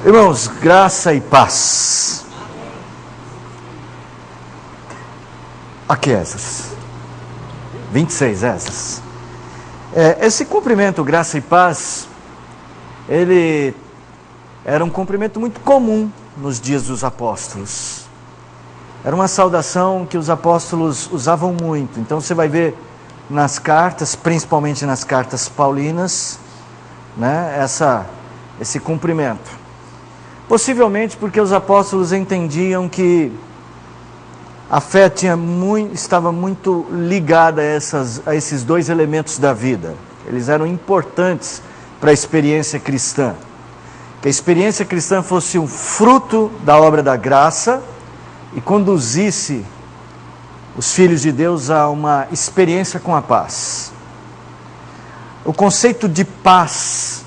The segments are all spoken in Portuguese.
Irmãos, graça e paz. Aqui essas. 26 essas. Esse cumprimento, graça e paz, ele era um cumprimento muito comum nos dias dos apóstolos. Era uma saudação que os apóstolos usavam muito. Então você vai ver nas cartas, principalmente nas cartas paulinas, né, esse cumprimento. Possivelmente porque os apóstolos entendiam que a fé estava muito ligada a esses dois elementos da vida. Eles eram importantes para a experiência cristã. Que a experiência cristã fosse um fruto da obra da graça e conduzisse os filhos de Deus a uma experiência com a paz. O conceito de paz,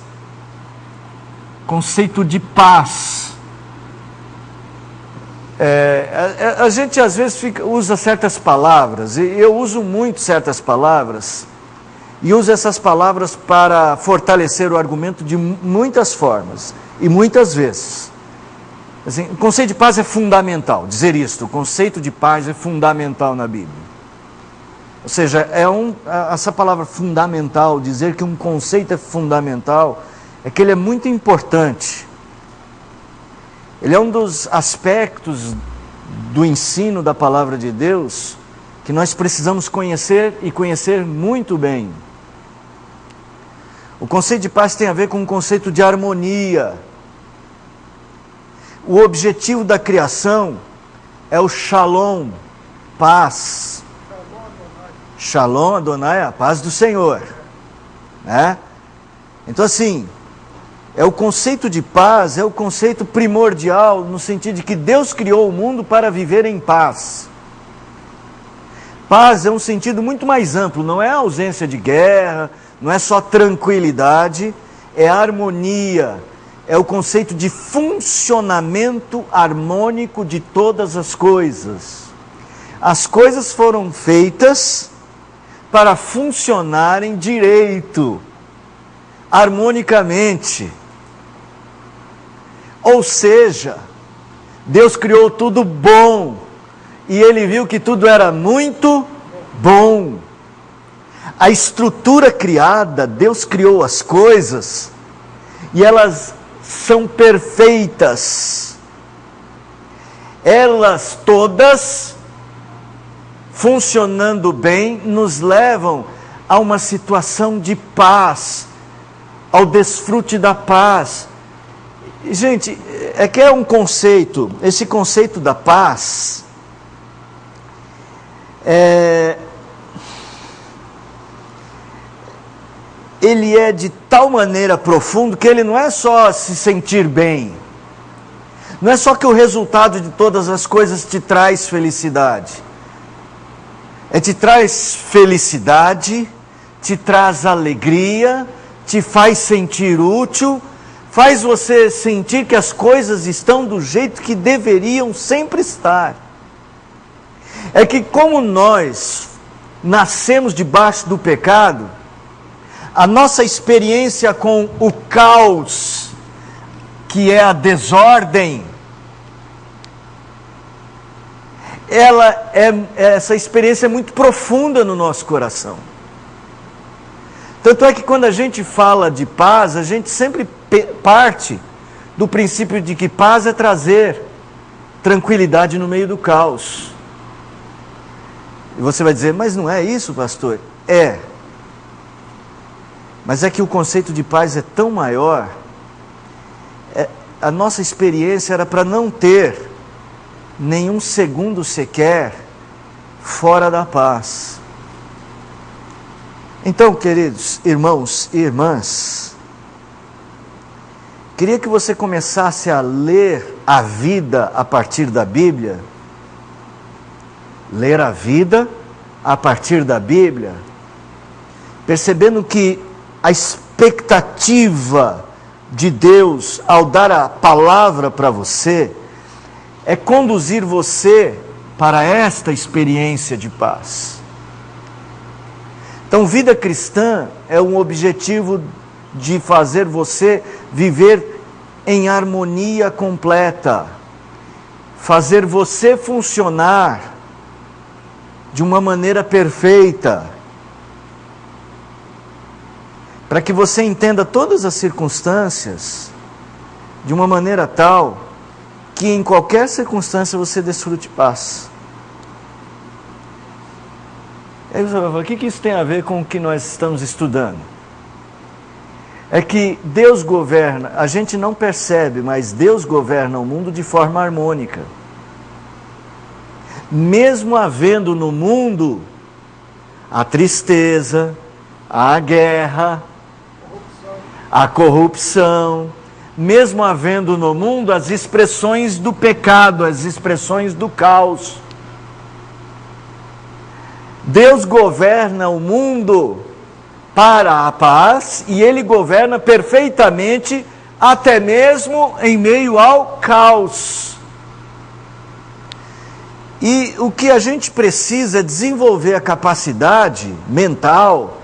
a gente às vezes usa certas palavras, e eu uso muito certas palavras, e uso essas palavras para fortalecer o argumento de muitas formas, e muitas vezes. Assim, o conceito de paz é fundamental, dizer isto, o conceito de paz é fundamental na Bíblia. Ou seja, essa palavra fundamental, dizer que um conceito é fundamental, é que ele é muito importante. Ele é um dos aspectos do ensino da palavra de Deus que nós precisamos conhecer e conhecer muito bem. O conceito de paz tem a ver com o conceito de harmonia. O objetivo da criação é o shalom, paz. Shalom Adonai, a paz do Senhor, né? Então assim, o conceito de paz é o conceito primordial, no sentido de que Deus criou o mundo para viver em paz. Paz é um sentido muito mais amplo, não é ausência de guerra, não é só tranquilidade, é harmonia, é o conceito de funcionamento harmônico de todas as coisas. As coisas foram feitas para funcionarem direito, harmonicamente. Ou seja, Deus criou tudo bom, e Ele viu que tudo era muito bom. A estrutura criada, Deus criou as coisas, e elas são perfeitas. Elas todas, funcionando bem, nos levam a uma situação de paz, ao desfrute da paz. Gente, é um conceito, esse conceito da paz, ele é de tal maneira profundo que ele não é só se sentir bem, não é só que o resultado de todas as coisas te traz felicidade, te traz felicidade, te traz alegria, te faz sentir útil, faz você sentir que as coisas estão do jeito que deveriam sempre estar. É que como nós nascemos debaixo do pecado, a nossa experiência com o caos, que é a desordem, essa experiência é muito profunda no nosso coração. Tanto é que quando a gente fala de paz, a gente sempre parte do princípio de que paz é trazer tranquilidade no meio do caos. E você vai dizer, mas não é isso, pastor? É. Mas é que o conceito de paz é tão maior. A nossa experiência era para não ter nenhum segundo sequer fora da paz. Então, queridos irmãos e irmãs, queria que você começasse a ler a vida a partir da Bíblia. Ler a vida a partir da Bíblia, percebendo que a expectativa de Deus ao dar a palavra para você é conduzir você para esta experiência de paz. Então, vida cristã é um objetivo de fazer você viver em harmonia completa, fazer você funcionar de uma maneira perfeita, para que você entenda todas as circunstâncias de uma maneira tal que em qualquer circunstância você desfrute paz. Aí você vai falar, o que isso tem a ver com o que nós estamos estudando? É que Deus governa, a gente não percebe, mas Deus governa o mundo de forma harmônica. Mesmo havendo no mundo a tristeza, a guerra, a corrupção, mesmo havendo no mundo as expressões do pecado, as expressões do caos, Deus governa o mundo para a paz, e Ele governa perfeitamente, até mesmo em meio ao caos. E o que a gente precisa é desenvolver a capacidade mental,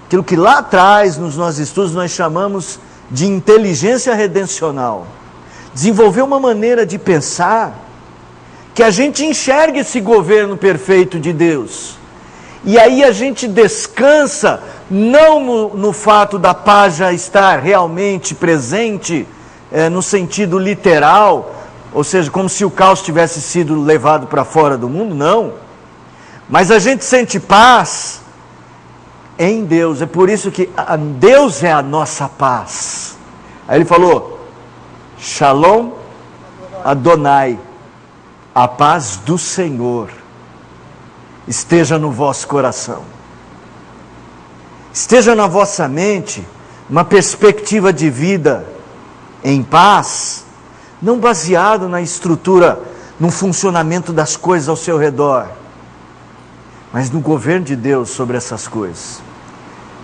aquilo que lá atrás nos nossos estudos nós chamamos de inteligência redencional. Desenvolver uma maneira de pensar que a gente enxergue esse governo perfeito de Deus. E aí a gente descansa, não no fato da paz já estar realmente presente, no sentido literal, ou seja, como se o caos tivesse sido levado para fora do mundo, não. Mas a gente sente paz em Deus, é por isso que Deus é a nossa paz. Aí ele falou, Shalom Adonai, a paz do Senhor esteja no vosso coração. Esteja na vossa mente uma perspectiva de vida em paz, não baseado na estrutura, no funcionamento das coisas ao seu redor, mas no governo de Deus sobre essas coisas.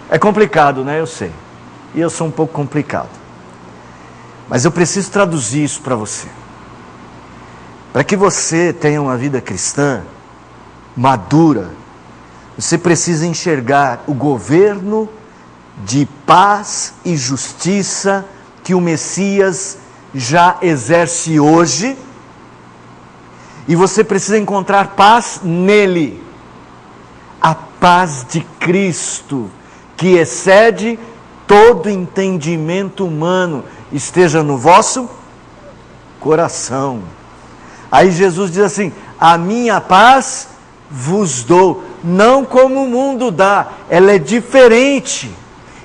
É complicado, né? Eu sei. E eu sou um pouco complicado. Mas eu preciso traduzir isso para você. Para que você tenha uma vida cristã madura, você precisa enxergar o governo de paz e justiça que o Messias já exerce hoje, e você precisa encontrar paz nele, a paz de Cristo, que excede todo entendimento humano, esteja no vosso coração. Aí Jesus diz assim, a minha paz vos dou, não como o mundo dá, ela é diferente,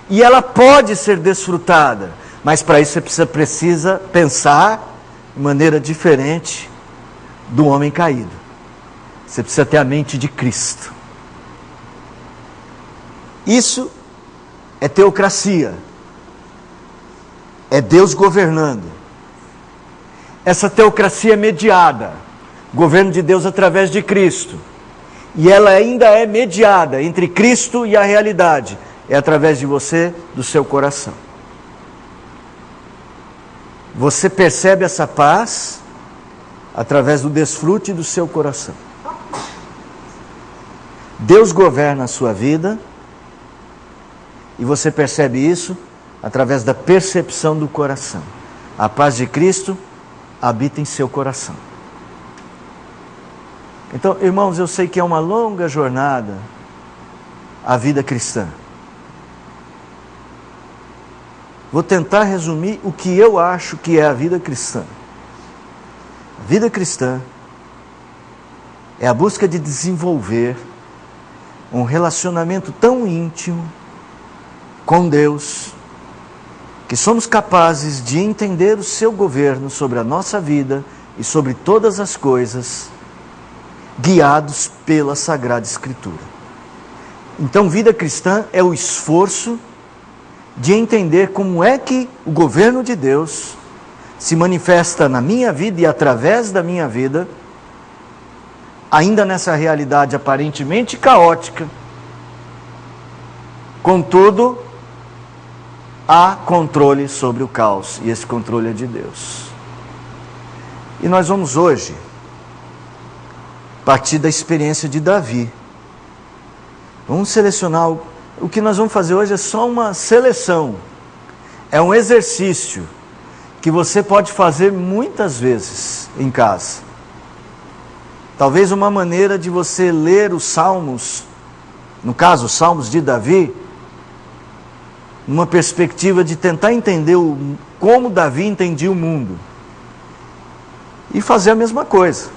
e ela pode ser desfrutada, mas para isso você precisa pensar de maneira diferente do homem caído. Você precisa ter a mente de Cristo. Isso é teocracia, é Deus governando. Essa teocracia é mediada, governo de Deus através de Cristo, e ela ainda é mediada entre Cristo e a realidade, é através de você, do seu coração. Você percebe essa paz através do desfrute do seu coração. Deus governa a sua vida, e você percebe isso através da percepção do coração. A paz de Cristo habita em seu coração. Então, irmãos, eu sei que é uma longa jornada a vida cristã. Vou tentar resumir o que eu acho que é a vida cristã. A vida cristã é a busca de desenvolver um relacionamento tão íntimo com Deus, que somos capazes de entender o seu governo sobre a nossa vida e sobre todas as coisas, guiados pela Sagrada Escritura. Então, vida cristã é o esforço de entender como é que o governo de Deus se manifesta na minha vida e através da minha vida, ainda nessa realidade aparentemente caótica. Contudo, há controle sobre o caos, e esse controle é de Deus. E nós vamos hoje partir da experiência de Davi. Vamos selecionar, o que nós vamos fazer hoje é só uma seleção, é um exercício que você pode fazer muitas vezes em casa. Talvez uma maneira de você ler os Salmos, no caso, os Salmos de Davi, numa perspectiva de tentar entender como Davi entendia o mundo. E fazer a mesma coisa.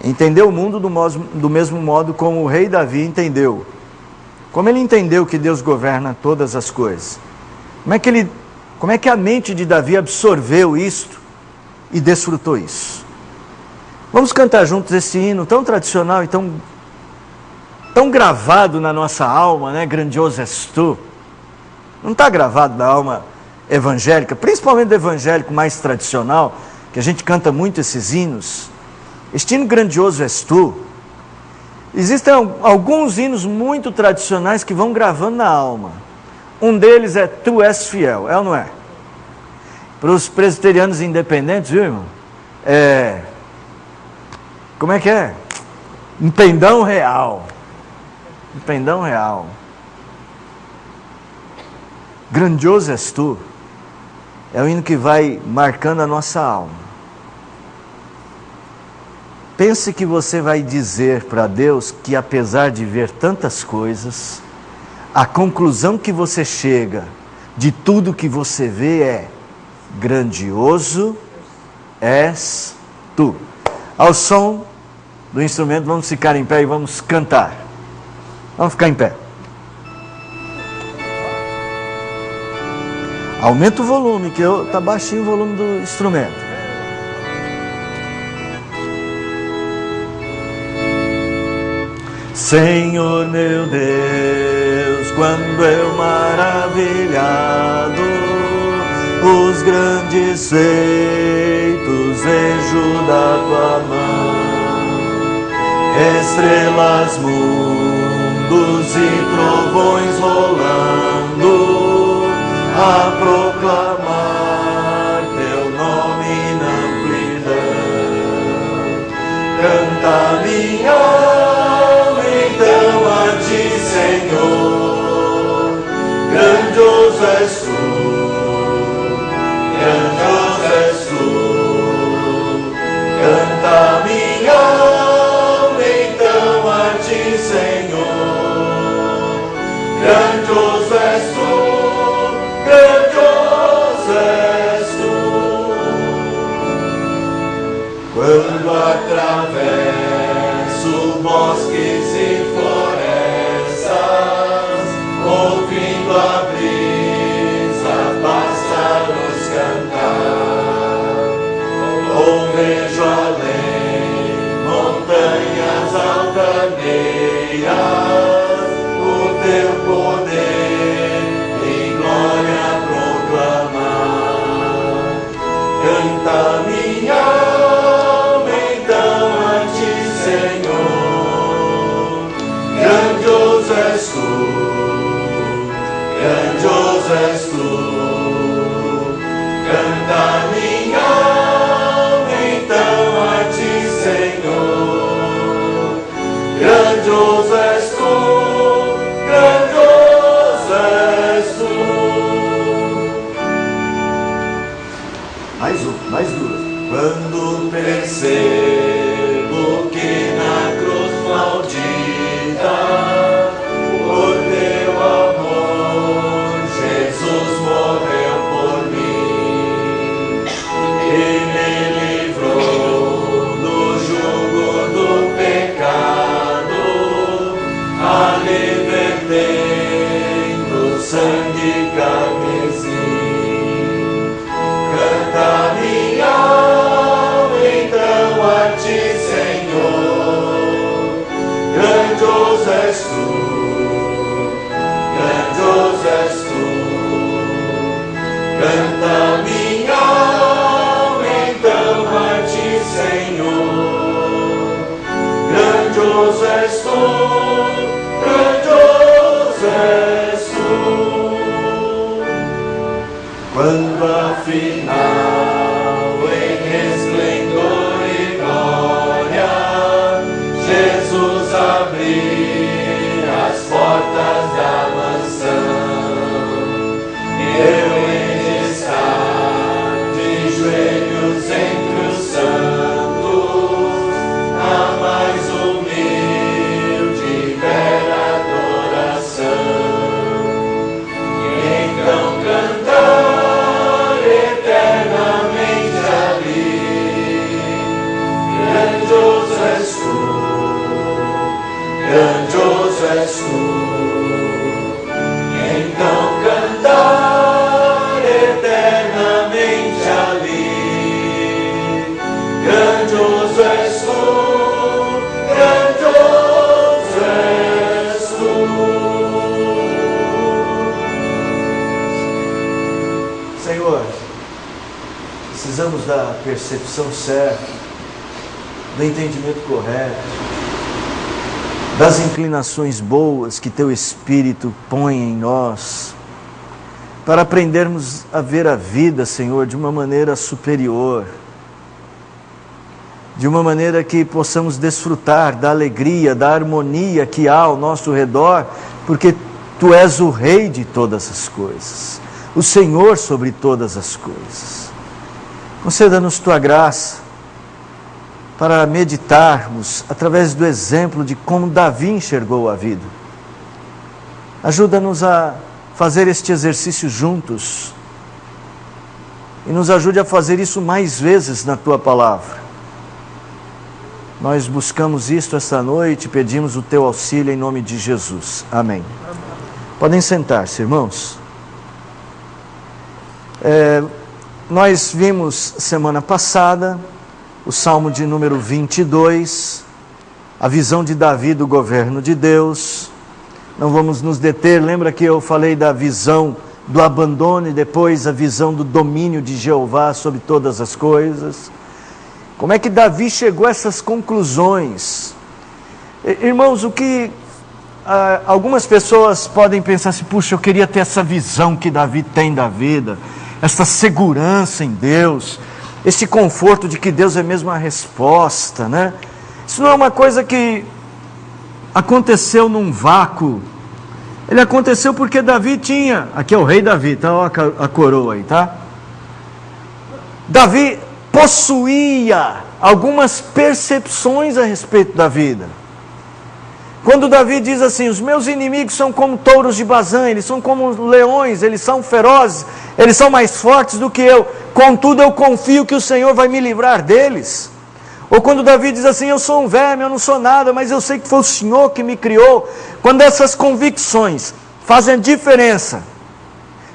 Entender o mundo do mesmo modo como o rei Davi entendeu. Como ele entendeu que Deus governa todas as coisas. Como é que a mente de Davi absorveu isto e desfrutou isso? Vamos cantar juntos esse hino tão tradicional e tão gravado na nossa alma, né? Grandioso és tu. Não está gravado na alma evangélica, principalmente do evangélico mais tradicional, que a gente canta muito esses hinos. Este hino grandioso és tu. Existem alguns hinos muito tradicionais que vão gravando na alma. Um deles é Tu és fiel, é ou não é? Para os presbiterianos independentes, viu, irmão? Como é que é? Um pendão real. Um pendão real. Grandioso és tu. É o hino que vai marcando a nossa alma. Pense que você vai dizer para Deus que, apesar de ver tantas coisas, a conclusão que você chega de tudo que você vê é: grandioso és tu. Ao som do instrumento, vamos ficar em pé e vamos cantar. Vamos ficar em pé. Aumenta o volume, que está baixinho o volume do instrumento. Senhor meu Deus, quando eu maravilhado os grandes feitos vejo da tua mão, estrelas, mundos e trovões rolando, a proclamar teu nome na amplidão. Canta minha alma então a ti, Senhor, grandioso és tu, grandioso és tu. Canta minha alma então a ti, Senhor, grandioso és tu. Quando atravesso bosques e florestas, ouvindo a brisa, pássaros cantar, ou vejo além montanhas altaneiras, o teu poder e glória proclamar. Canta minha alma então a ti, Senhor, grandioso és tu, grandioso és tu. Canta minha alma então a ti, Senhor, grandioso és tu, grandioso és tu. Mais duas. Quando percebo que na cruz maldita, por teu amor, Jesus morreu por mim e me livrou do jugo do pecado, a libertei do sangue carmesim. Canta minha alma então a ti, Senhor, grandioso és tu, grandioso és tu. Canta minha alma então a ti, Senhor, grandioso és tu, grandioso és tu. Quando afinal em resplendor e glória Jesus abrir as portas da mansão, eu hei de estar precisamos da percepção certa, do entendimento correto, das inclinações boas que Teu Espírito põe em nós, para aprendermos a ver a vida, Senhor, de uma maneira superior, de uma maneira que possamos desfrutar da alegria, da harmonia que há ao nosso redor, porque Tu és o Rei de todas as coisas, o Senhor sobre todas as coisas. Conceda-nos Tua graça para meditarmos através do exemplo de como Davi enxergou a vida. Ajuda-nos a fazer este exercício juntos e nos ajude a fazer isso mais vezes na Tua palavra. Nós buscamos isto esta noite e pedimos o Teu auxílio em nome de Jesus. Amém. Podem sentar-se, irmãos. Nós vimos semana passada o Salmo de número 22, a visão de Davi do governo de Deus. Não vamos nos deter, lembra que eu falei da visão do abandono e depois a visão do domínio de Jeová sobre todas as coisas. Como é que Davi chegou a essas conclusões? Irmãos, o que algumas pessoas podem pensar assim, puxa, eu queria ter essa visão que Davi tem da vida, essa segurança em Deus, esse conforto de que Deus é mesmo a resposta, né? Isso não é uma coisa que aconteceu num vácuo. Ele aconteceu porque Davi tinha, aqui é o rei Davi, tá? Olha a coroa aí, tá? Davi possuía algumas percepções a respeito da vida. Quando Davi diz assim, os meus inimigos são como touros de Bazã, eles são como leões, eles são ferozes, eles são mais fortes do que eu, contudo eu confio que o Senhor vai me livrar deles. Ou quando Davi diz assim, eu sou um verme, eu não sou nada, mas eu sei que foi o Senhor que me criou. Quando essas convicções fazem diferença,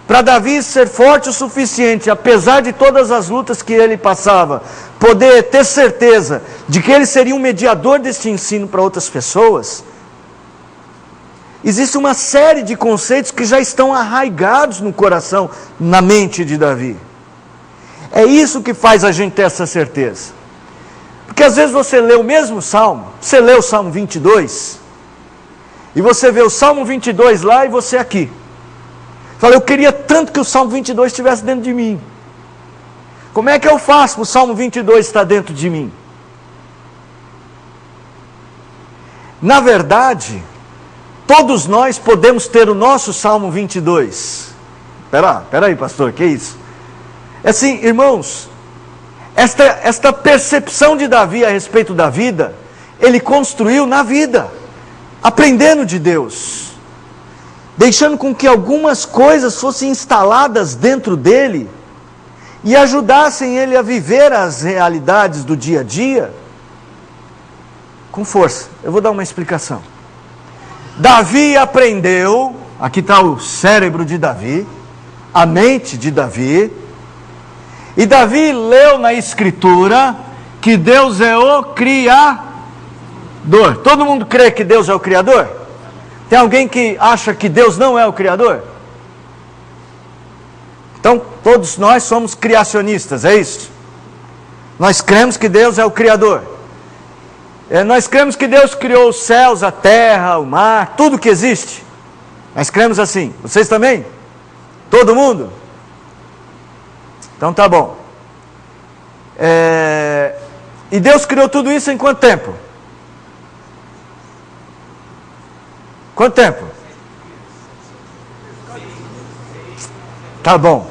para Davi ser forte o suficiente, apesar de todas as lutas que ele passava, poder ter certeza de que ele seria um mediador deste ensino para outras pessoas, existe uma série de conceitos que já estão arraigados no coração, na mente de Davi. É isso que faz a gente ter essa certeza. Porque às vezes você lê o mesmo Salmo, você lê o Salmo 22, e você vê o Salmo 22 lá e você aqui. Fala, eu queria tanto que o Salmo 22 estivesse dentro de mim. Como é que eu faço para o Salmo 22 estar dentro de mim? Na verdade, todos nós podemos ter o nosso Salmo 22. Espera aí, pastor, que isso? É assim, irmãos, esta percepção de Davi a respeito da vida, ele construiu na vida, aprendendo de Deus, deixando com que algumas coisas fossem instaladas dentro dele e ajudassem ele a viver as realidades do dia a dia com força. Eu vou dar uma explicação. Davi aprendeu, aqui está o cérebro de Davi, a mente de Davi, e Davi leu na Escritura que Deus é o Criador. Todo mundo crê que Deus é o Criador? Tem alguém que acha que Deus não é o Criador? Então, todos nós somos criacionistas, é isso? Nós cremos que Deus é o Criador. Nós cremos que Deus criou os céus, a terra, o mar, tudo que existe. Nós cremos assim. Vocês também? Todo mundo? Então tá bom. E Deus criou tudo isso em quanto tempo? Quanto tempo? Tá bom.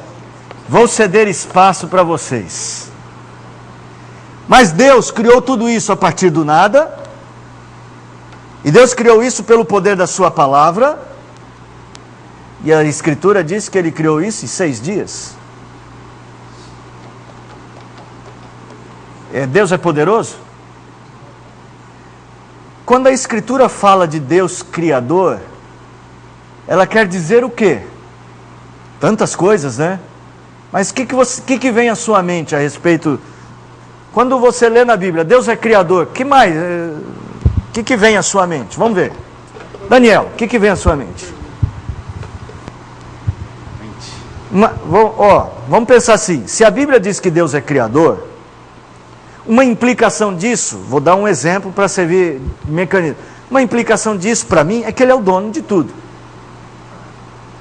Vou ceder espaço para vocês. Mas Deus criou tudo isso a partir do nada. E Deus criou isso pelo poder da sua palavra. E a Escritura diz que Ele criou isso em 6 dias. Deus é poderoso? Quando a Escritura fala de Deus Criador, ela quer dizer o quê? Tantas coisas, né? Mas o que vem à sua mente a respeito? Quando você lê na Bíblia, Deus é Criador, que mais? O que vem à sua mente? Vamos ver. Daniel, o que vem à sua mente? Vamos pensar assim, se a Bíblia diz que Deus é criador, uma implicação disso, vou dar um exemplo para servir de mecanismo, uma implicação disso para mim é que Ele é o dono de tudo.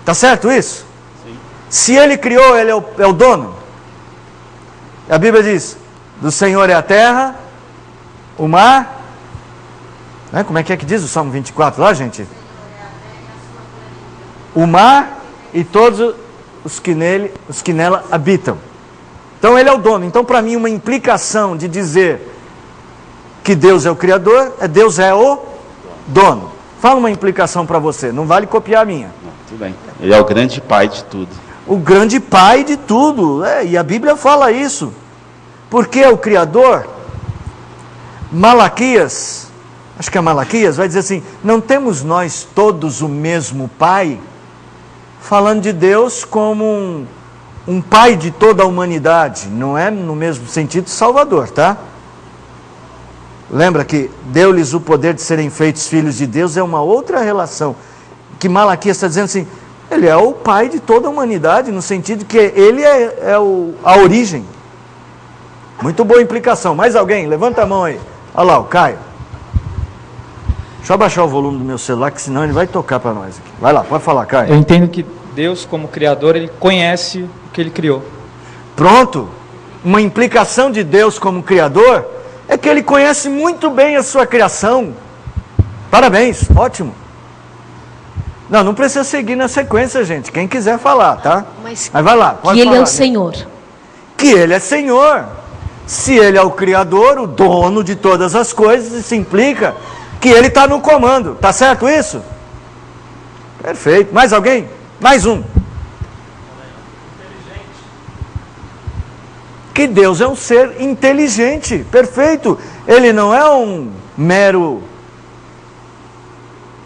Tá certo isso? Sim. Se Ele criou, Ele é o dono. A Bíblia diz, do Senhor é a terra, o mar, né? Como é que diz o Salmo 24 lá, gente? O mar e todos os que nela habitam. Então Ele é o dono. Então para mim uma implicação de dizer que Deus é o Criador, Deus é o dono. Fala uma implicação para você, não vale copiar a minha. Não, tudo bem. Ele é o grande pai de tudo. O grande pai de tudo, e a Bíblia fala isso. Porque é o Criador. Malaquias, acho que é Malaquias, vai dizer assim, não temos nós todos o mesmo pai? Falando de Deus como um pai de toda a humanidade, não é no mesmo sentido salvador, tá? Lembra que deu-lhes o poder de serem feitos filhos de Deus, é uma outra relação, que Malaquias está dizendo assim, Ele é o pai de toda a humanidade, no sentido que Ele é a origem. Muito boa implicação. Mais alguém? Levanta a mão aí. Olha lá, o Caio. Deixa eu abaixar o volume do meu celular, que senão ele vai tocar para nós aqui. Vai lá, pode falar, Caio. Eu entendo que Deus, como Criador, Ele conhece o que Ele criou. Pronto. Uma implicação de Deus como Criador é que Ele conhece muito bem a sua criação. Parabéns, ótimo. Não precisa seguir na sequência, gente. Quem quiser falar, tá? Mas vai lá, pode que Ele falar, é o Senhor. Que Ele é Senhor. Se Ele é o Criador, o dono de todas as coisas, isso implica que Ele está no comando. Tá certo isso? Perfeito. Mais alguém? Mais um. Que Deus é um ser inteligente. Perfeito. Ele não é um mero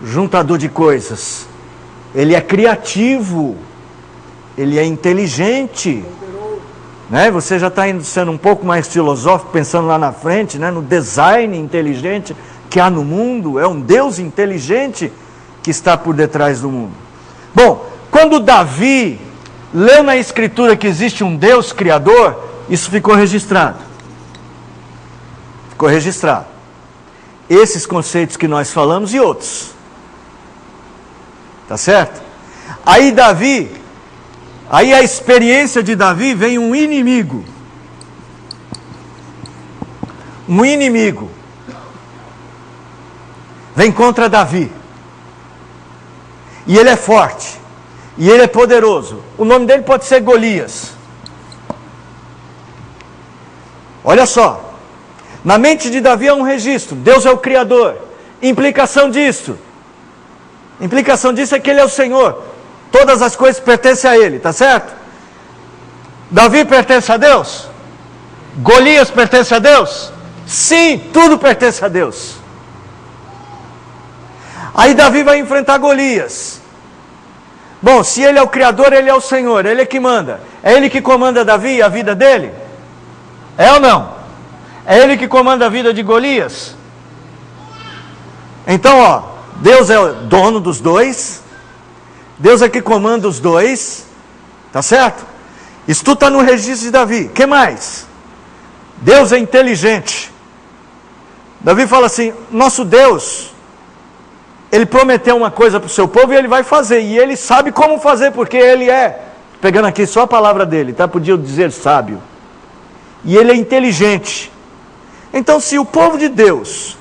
juntador de coisas. Ele é criativo. Ele é inteligente. Né? Você já está sendo um pouco mais filosófico, pensando lá na frente, né? No design inteligente que há no mundo. É um Deus inteligente que está por detrás do mundo. Bom, quando Davi leu na Escritura que existe um Deus Criador, isso ficou registrado. Ficou registrado. Esses conceitos que nós falamos e outros. Tá certo? Aí a experiência de Davi, vem um inimigo. Um inimigo. Vem contra Davi. E ele é forte. E ele é poderoso. O nome dele pode ser Golias. Olha só. Na mente de Davi há um registro. Deus é o Criador. Implicação disso. Implicação disso é que Ele é o Senhor. Todas as coisas pertencem a Ele, tá certo? Davi pertence a Deus? Golias pertence a Deus? Sim, tudo pertence a Deus. Aí Davi vai enfrentar Golias. Bom, se Ele é o Criador, Ele é o Senhor, Ele é que manda. É Ele que comanda Davi e a vida dele? É ou não? É Ele que comanda a vida de Golias? Então, Deus é o dono dos dois. Deus é que comanda os dois. Tá certo? Isso tudo está no registro de Davi. O que mais? Deus é inteligente. Davi fala assim, nosso Deus, Ele prometeu uma coisa para o seu povo e Ele vai fazer. E Ele sabe como fazer, porque Ele é, pegando aqui só a palavra dele, tá? Podia dizer sábio. E Ele é inteligente. Então, se o povo de Deus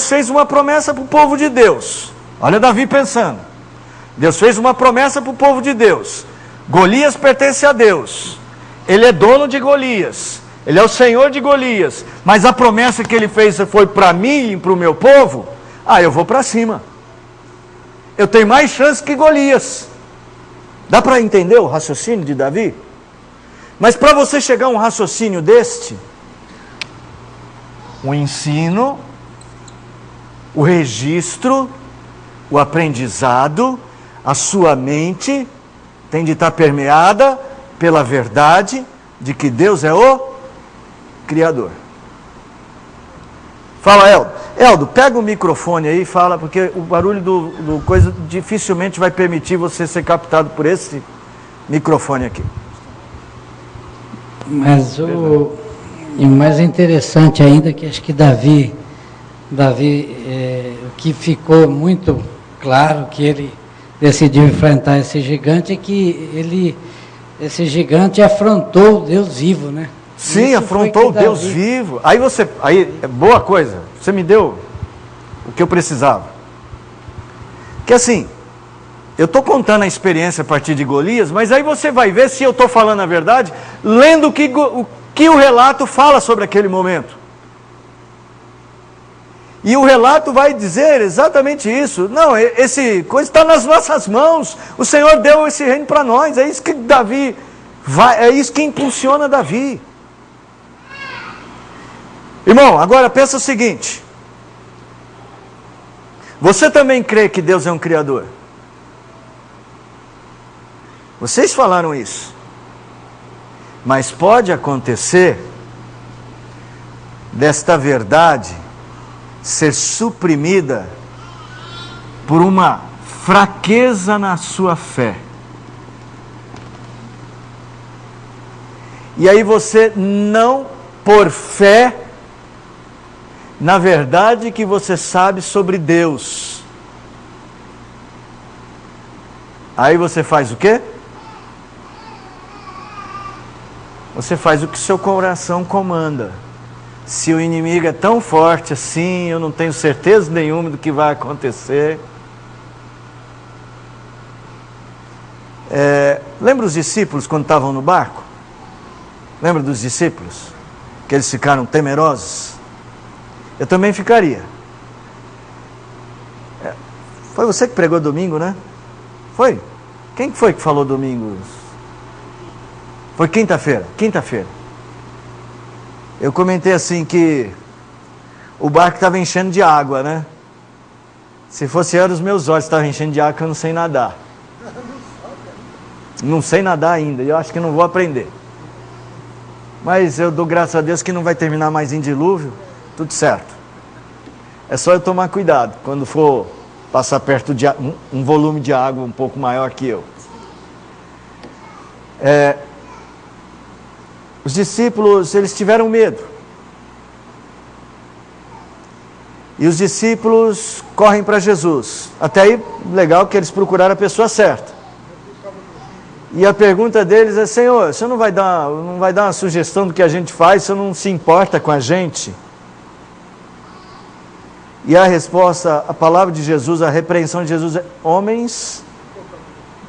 fez uma promessa para o povo de Deus. Olha Davi pensando. Deus fez uma promessa para o povo de Deus. Golias pertence a Deus. Ele é dono de Golias. Ele é o Senhor de Golias. Mas a promessa que Ele fez foi para mim e para o meu povo. Eu vou para cima. Eu tenho mais chance que Golias. Dá para entender o raciocínio de Davi? Mas para você chegar a um raciocínio deste, o ensino, o registro, o aprendizado, a sua mente tem de estar permeada pela verdade de que Deus é o Criador. Fala, Eldo. Eldo, pega o microfone aí e fala, porque o barulho do coisa dificilmente vai permitir você ser captado por esse Microfone aqui. Mas o mais interessante ainda é que acho que Davi, o que ficou muito claro que ele decidiu enfrentar esse gigante é que esse gigante afrontou o Deus vivo, né? Sim, Isso afrontou o Deus vivo. Boa coisa, você me deu o que eu precisava. Que assim, eu estou contando a experiência a partir de Golias, mas aí você vai ver se eu estou falando a verdade, lendo o que o relato fala sobre aquele momento. E o relato vai dizer exatamente isso. Não, esse coisa está nas nossas mãos. O Senhor deu esse reino para nós. É isso que é isso que impulsiona Davi. Irmão, agora pensa o seguinte. Você também crê que Deus é um Criador? Vocês falaram isso. Mas pode acontecer desta verdade ser suprimida por uma fraqueza na sua fé. E aí você não, por fé, na verdade que você sabe sobre Deus. Aí você faz o quê? Você faz o que seu coração comanda. Se o inimigo é tão forte assim, eu não tenho certeza nenhuma do que vai acontecer. Lembra os discípulos quando estavam no barco? Lembra dos discípulos? Que eles ficaram temerosos? Eu também ficaria. Foi você que pregou domingo, né? Foi? Quem foi que falou domingo? Foi quinta-feira. Eu comentei assim que o barco estava enchendo de água, né? Se fosse eu, os meus olhos estavam enchendo de água, que eu não sei nadar. Não sei nadar ainda, e eu acho que não vou aprender. Mas eu dou graças a Deus que não vai terminar mais em dilúvio, tudo certo. É só eu tomar cuidado quando for passar perto de um volume de água um pouco maior que eu. Os discípulos, eles tiveram medo. E os discípulos correm para Jesus. Até aí, legal que eles procuraram a pessoa certa. E a pergunta deles é: Senhor, você não vai dar uma sugestão do que a gente faz? Você não se importa com a gente? E a resposta, a palavra de Jesus, a repreensão de Jesus é: homens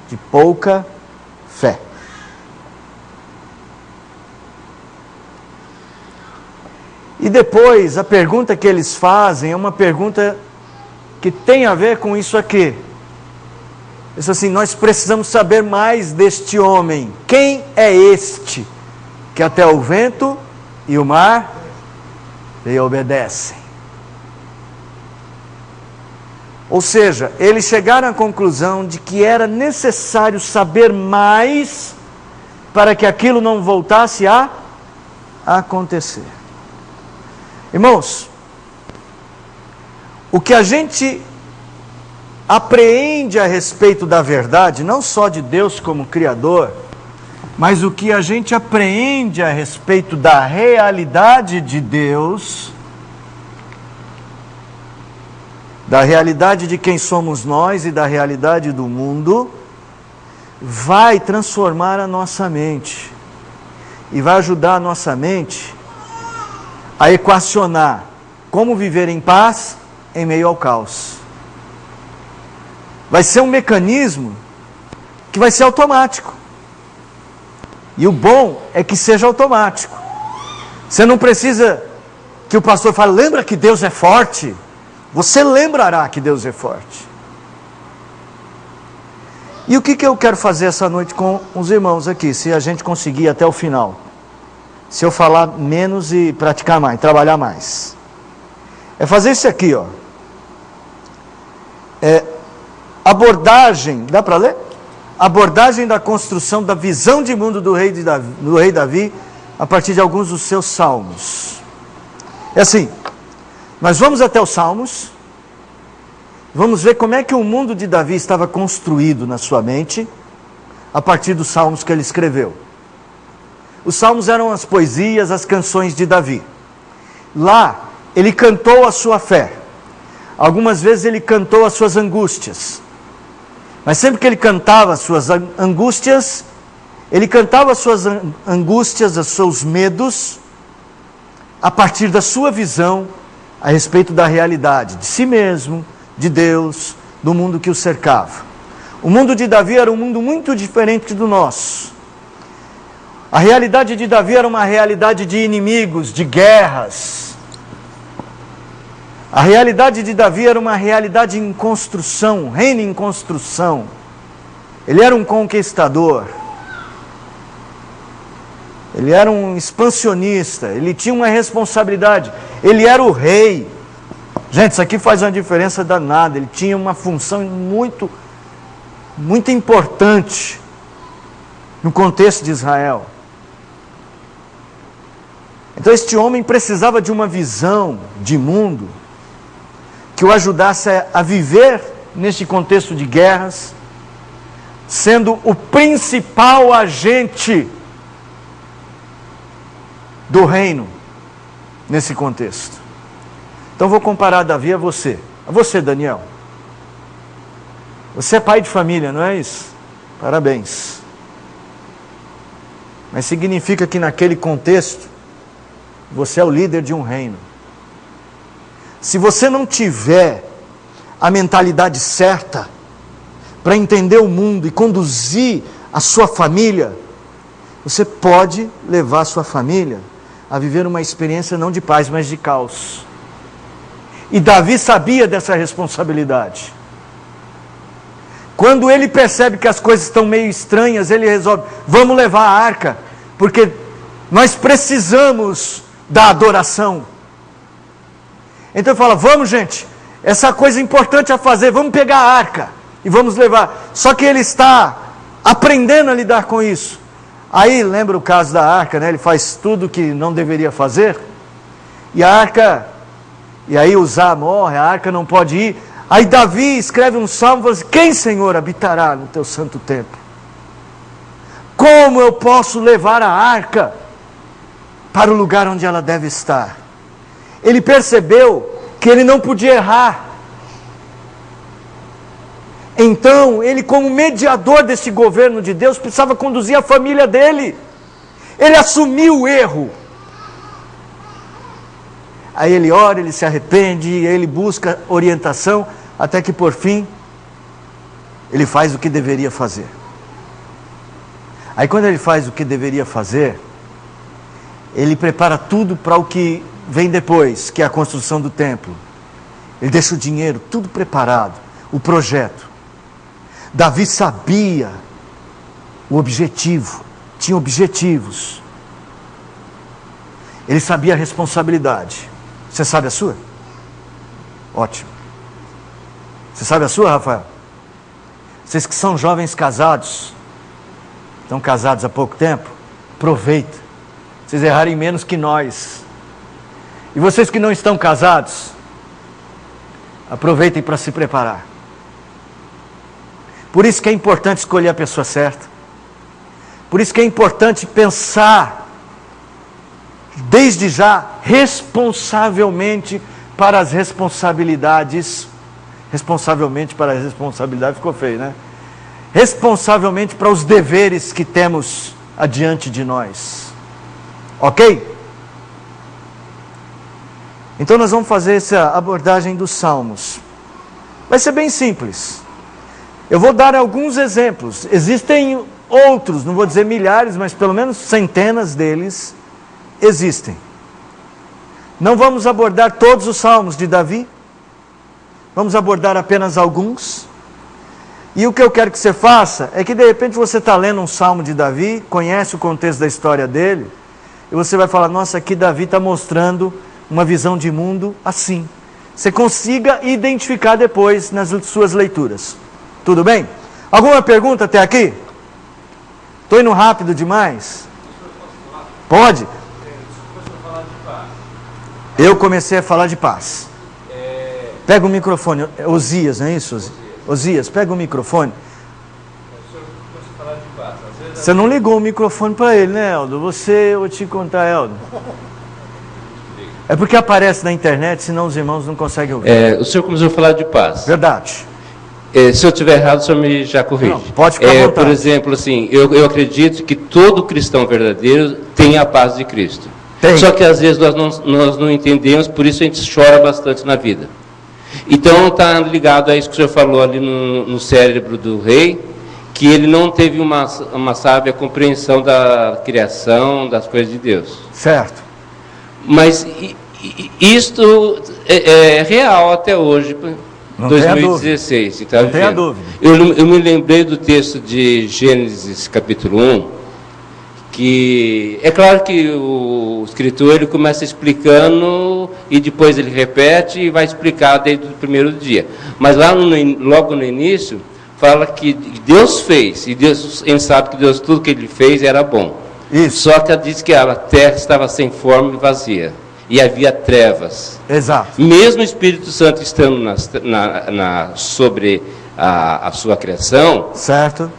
de pouca fé. E depois, a pergunta que eles fazem é uma pergunta que tem a ver com isso aqui. Isso assim: nós precisamos saber mais deste homem. Quem é este que até o vento e o mar lhe obedecem? Ou seja, eles chegaram à conclusão de que era necessário saber mais para que aquilo não voltasse a acontecer. Irmãos, o que a gente apreende a respeito da verdade, não só de Deus como Criador, mas o que a gente apreende a respeito da realidade de Deus, da realidade de quem somos nós e da realidade do mundo, vai transformar a nossa mente e vai ajudar a nossa mente a equacionar como viver em paz em meio ao caos. Vai ser um mecanismo que vai ser automático. E o bom é que seja automático. Você não precisa que o pastor fale: lembra que Deus é forte? Você lembrará que Deus é forte. E o que eu quero fazer essa noite com os irmãos aqui, se a gente conseguir ir até o final? Se eu falar menos e praticar mais, trabalhar mais. É fazer isso aqui, ó. Abordagem, dá para ler? Abordagem da construção da visão de mundo do rei Davi, a partir de alguns dos seus salmos. É assim: nós vamos até os salmos, vamos ver como é que o mundo de Davi estava construído na sua mente, a partir dos salmos que ele escreveu. Os salmos eram as poesias, as canções de Davi. Lá, ele cantou a sua fé. Algumas vezes ele cantou as suas angústias. Mas sempre que ele cantava as suas angústias, ele cantava as suas angústias, os seus medos, a partir da sua visão a respeito da realidade, de si mesmo, de Deus, do mundo que o cercava. O mundo de Davi era um mundo muito diferente do nosso. A realidade de Davi era uma realidade de inimigos, de guerras. A realidade de Davi era uma realidade em construção, um reino em construção. Ele era um conquistador. Ele era um expansionista, ele tinha uma responsabilidade, ele era o rei. Gente, isso aqui faz uma diferença danada, ele tinha uma função muito importante no contexto de Israel. Então este homem precisava de uma visão de mundo que o ajudasse a viver neste contexto de guerras, sendo o principal agente do reino nesse contexto. Então vou comparar Davi a você. A você, Daniel. Você é pai de família, não é isso? Parabéns. Mas significa que naquele contexto, você é o líder de um reino. Se você não tiver a mentalidade certa para entender o mundo e conduzir a sua família, você pode levar a sua família a viver uma experiência não de paz, mas de caos. E Davi sabia dessa responsabilidade. Quando ele percebe que as coisas estão meio estranhas, ele resolve, vamos levar a arca, porque nós precisamos da adoração. Então ele fala, vamos gente, essa coisa importante a fazer, vamos pegar a arca e vamos levar. Só que ele está aprendendo a lidar com isso. Aí lembra o caso da arca, né? Ele faz tudo o que não deveria fazer, e a arca, e aí Uzá morre, a arca não pode ir. Aí Davi escreve um salmo e fala assim, quem, Senhor, habitará no teu santo templo? Como eu posso levar a arca para o lugar onde ela deve estar? Ele percebeu que ele não podia errar. Então, ele como mediador desse governo de Deus, precisava conduzir a família dele. Ele assumiu o erro. Aí ele ora, ele se arrepende, ele busca orientação, até que por fim, ele faz o que deveria fazer. Aí quando ele faz o que deveria fazer, ele prepara tudo para o que vem depois, que é a construção do templo. Ele deixa o dinheiro, tudo preparado, o projeto. Davi sabia o objetivo, tinha objetivos. Ele sabia a responsabilidade. Você sabe a sua? Ótimo. Você sabe a sua, Rafael? Vocês que são jovens casados, estão casados há pouco tempo, aproveita. Vocês errarem menos que nós. E vocês que não estão casados, aproveitem para se preparar. Por isso que é importante escolher a pessoa certa. Por isso que é importante pensar, desde já, responsavelmente para as responsabilidades. Responsavelmente para as responsabilidades, ficou feio, né? Responsavelmente para os deveres que temos adiante de nós. Ok? Então nós vamos fazer essa abordagem dos Salmos. Vai ser bem simples. Eu vou dar alguns exemplos. Existem outros, não vou dizer milhares, mas pelo menos centenas deles existem. Não vamos abordar todos os salmos de Davi. Vamos abordar apenas alguns. E o que eu quero que você faça é que de repente você está lendo um salmo de Davi, conhece o contexto da história dele, e você vai falar, nossa, aqui Davi está mostrando uma visão de mundo assim. Você consiga identificar depois nas suas leituras. Tudo bem? Alguma pergunta até aqui? Estou indo rápido demais? Pode? Eu comecei a falar de paz. Pega o microfone. Osias, não é isso? Osias, pega o microfone. O senhor começou a falar de paz. Você não ligou o microfone para ele, né, Eldo? Eu vou te contar, Eldo. É porque aparece na internet, senão os irmãos não conseguem ouvir. O senhor começou a falar de paz. Verdade. Se eu estiver errado, o senhor me já corrige. Não, pode ficar à vontade. Por exemplo, assim, eu acredito que todo cristão verdadeiro tem a paz de Cristo. Tem. Só que às vezes nós não entendemos, por isso a gente chora bastante na vida. Então está ligado a isso que o senhor falou ali no cérebro do rei, que ele não teve uma sábia compreensão da criação, das coisas de Deus. Certo. Mas isto é real até hoje, Não 2016. Não tenha dúvida. Eu me lembrei do texto de Gênesis capítulo 1, que é claro que o escritor ele começa explicando e depois ele repete e vai explicar desde o primeiro dia. Mas lá logo no início fala que Deus fez, e Deus, a gente sabe que Deus, tudo que ele fez era bom. Isso. Só que ela diz que a terra estava sem forma e vazia, e havia trevas. Exato. Mesmo o Espírito Santo estando sobre a sua criação, Certo.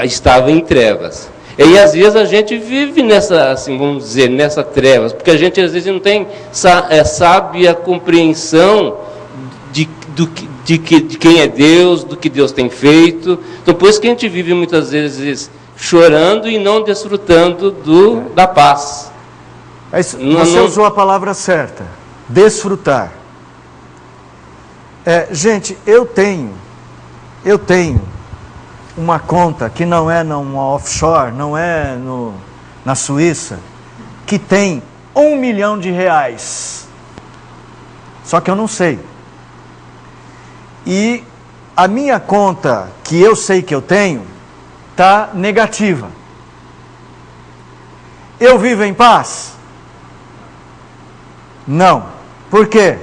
estava em trevas. E às vezes a gente vive nessa, assim, vamos dizer, nessa trevas, porque a gente às vezes não tem sábia compreensão de quem é Deus, do que Deus tem feito. Então por isso que a gente vive muitas vezes chorando e não desfrutando da paz. Você usou a palavra certa, desfrutar. Gente, eu tenho uma conta que não é numa offshore, não é na Suíça, que tem R$1 milhão. Só que eu não sei. E a minha conta, que eu sei que eu tenho, está negativa. Eu vivo em paz? Não. Por quê?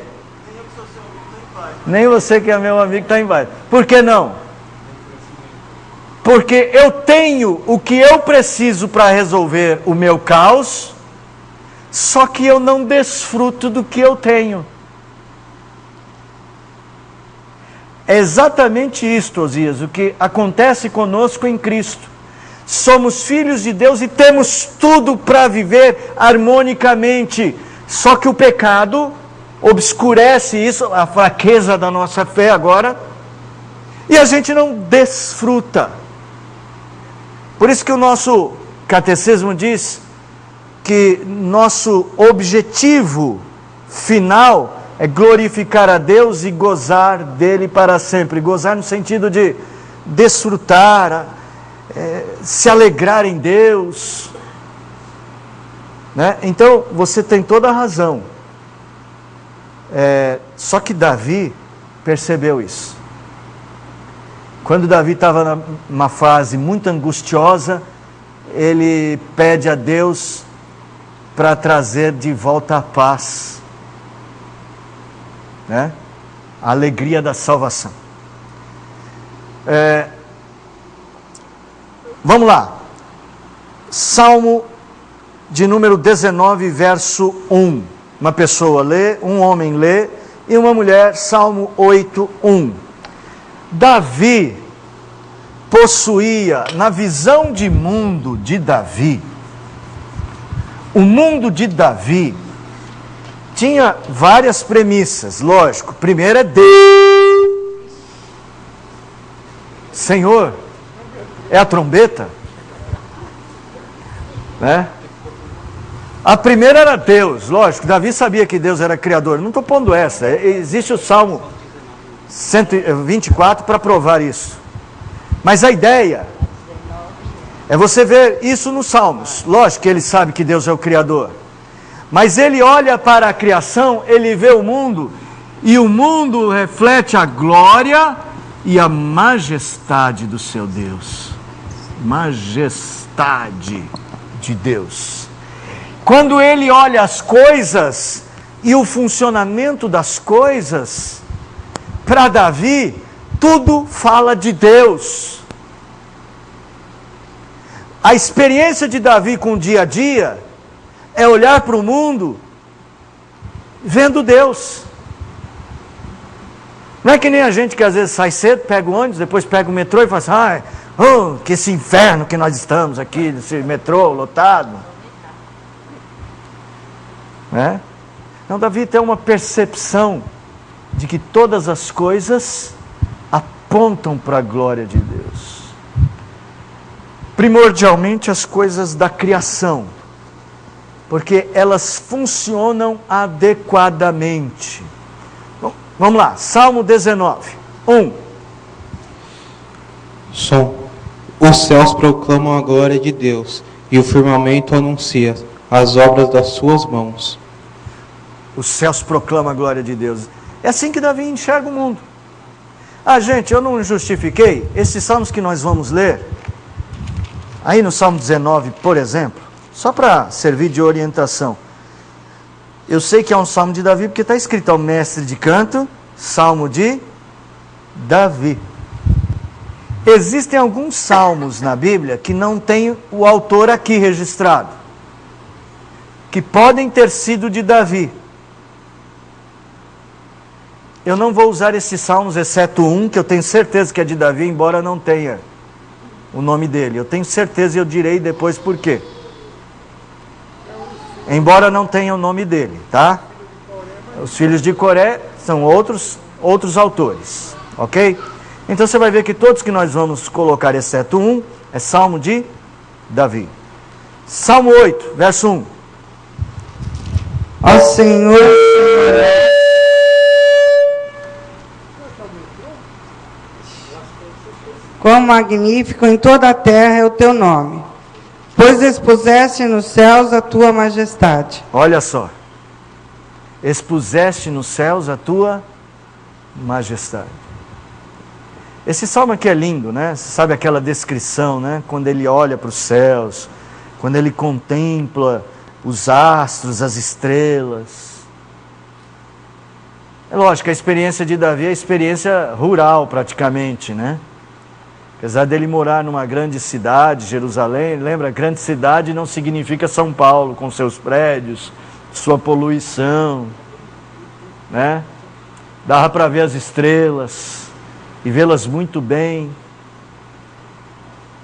Nem você que é meu amigo está em paz. Por que não? Porque eu tenho o que eu preciso para resolver o meu caos, só que eu não desfruto do que eu tenho. É exatamente isto, Osias, o que acontece conosco em Cristo. Somos filhos de Deus e temos tudo para viver harmonicamente. Só que o pecado obscurece isso, a fraqueza da nossa fé agora, e a gente não desfruta. Por isso que o nosso catecismo diz que nosso objetivo final é glorificar a Deus e gozar dele para sempre. Gozar no sentido de desfrutar, se alegrar em Deus, né? Então, você tem toda a razão. Só que Davi percebeu isso. Quando Davi estava numa fase muito angustiosa, ele pede a Deus para trazer de volta a paz, né? A alegria da salvação. Vamos lá. Salmo de número 19, verso 1. Uma pessoa lê, um homem lê, e uma mulher, Salmo 8, 1. Davi possuía, na visão de mundo de Davi, o mundo de Davi tinha várias premissas, lógico. Primeiro é Deus. Senhor, é a trombeta, né? A primeira era Deus, lógico. Davi sabia que Deus era criador. Não estou pondo essa. Existe o Salmo 124 para provar isso. Mas a ideia é você ver isso nos Salmos. Lógico que ele sabe que Deus é o criador. Mas ele olha para a criação, ele vê o mundo, e o mundo reflete a glória e a majestade do seu Deus. Majestade de Deus. Quando ele olha as coisas e o funcionamento das coisas, para Davi, tudo fala de Deus. A experiência de Davi com o dia a dia é olhar para o mundo vendo Deus. Não é que nem a gente que às vezes sai cedo, pega o ônibus, depois pega o metrô e fala assim, Oh, que esse inferno que nós estamos aqui, esse metrô lotado. Né? Então Davi tem uma percepção de que todas as coisas apontam para a glória de Deus. Primordialmente as coisas da criação, porque elas funcionam adequadamente. Bom, vamos lá, Salmo 19, 1. Som. Os céus proclamam a glória de Deus, e o firmamento anuncia as obras das suas mãos. Os céus proclamam a glória de Deus. É assim que Davi enxerga o mundo. Ah, gente, eu não justifiquei esses salmos que nós vamos ler. Aí no Salmo 19, por exemplo, só para servir de orientação. Eu sei que é um salmo de Davi, porque está escrito ao mestre de canto, Salmo de Davi. Existem alguns salmos na Bíblia que não tem o autor aqui registrado, que podem ter sido de Davi. Eu não vou usar esses salmos, exceto um, que eu tenho certeza que é de Davi, embora não tenha o nome dele. Eu tenho certeza e eu direi depois por quê. Embora não tenha o nome dele, tá? Os filhos de Coré são outros autores, ok? Então você vai ver que todos que nós vamos colocar, exceto um, é Salmo de Davi. Salmo 8, verso 1. Ó Senhor, quão magnífico em toda a terra é o teu nome, pois expuseste nos céus a tua majestade. Olha só. Expuseste nos céus a tua majestade. Esse salmo aqui é lindo, né? Você sabe aquela descrição, né? Quando ele olha para os céus, quando ele contempla os astros, as estrelas. É lógico, a experiência de Davi é a experiência rural praticamente, né? Apesar dele morar numa grande cidade, Jerusalém, lembra, grande cidade não significa São Paulo, com seus prédios, sua poluição, né? Dava para ver as estrelas e vê-las muito bem.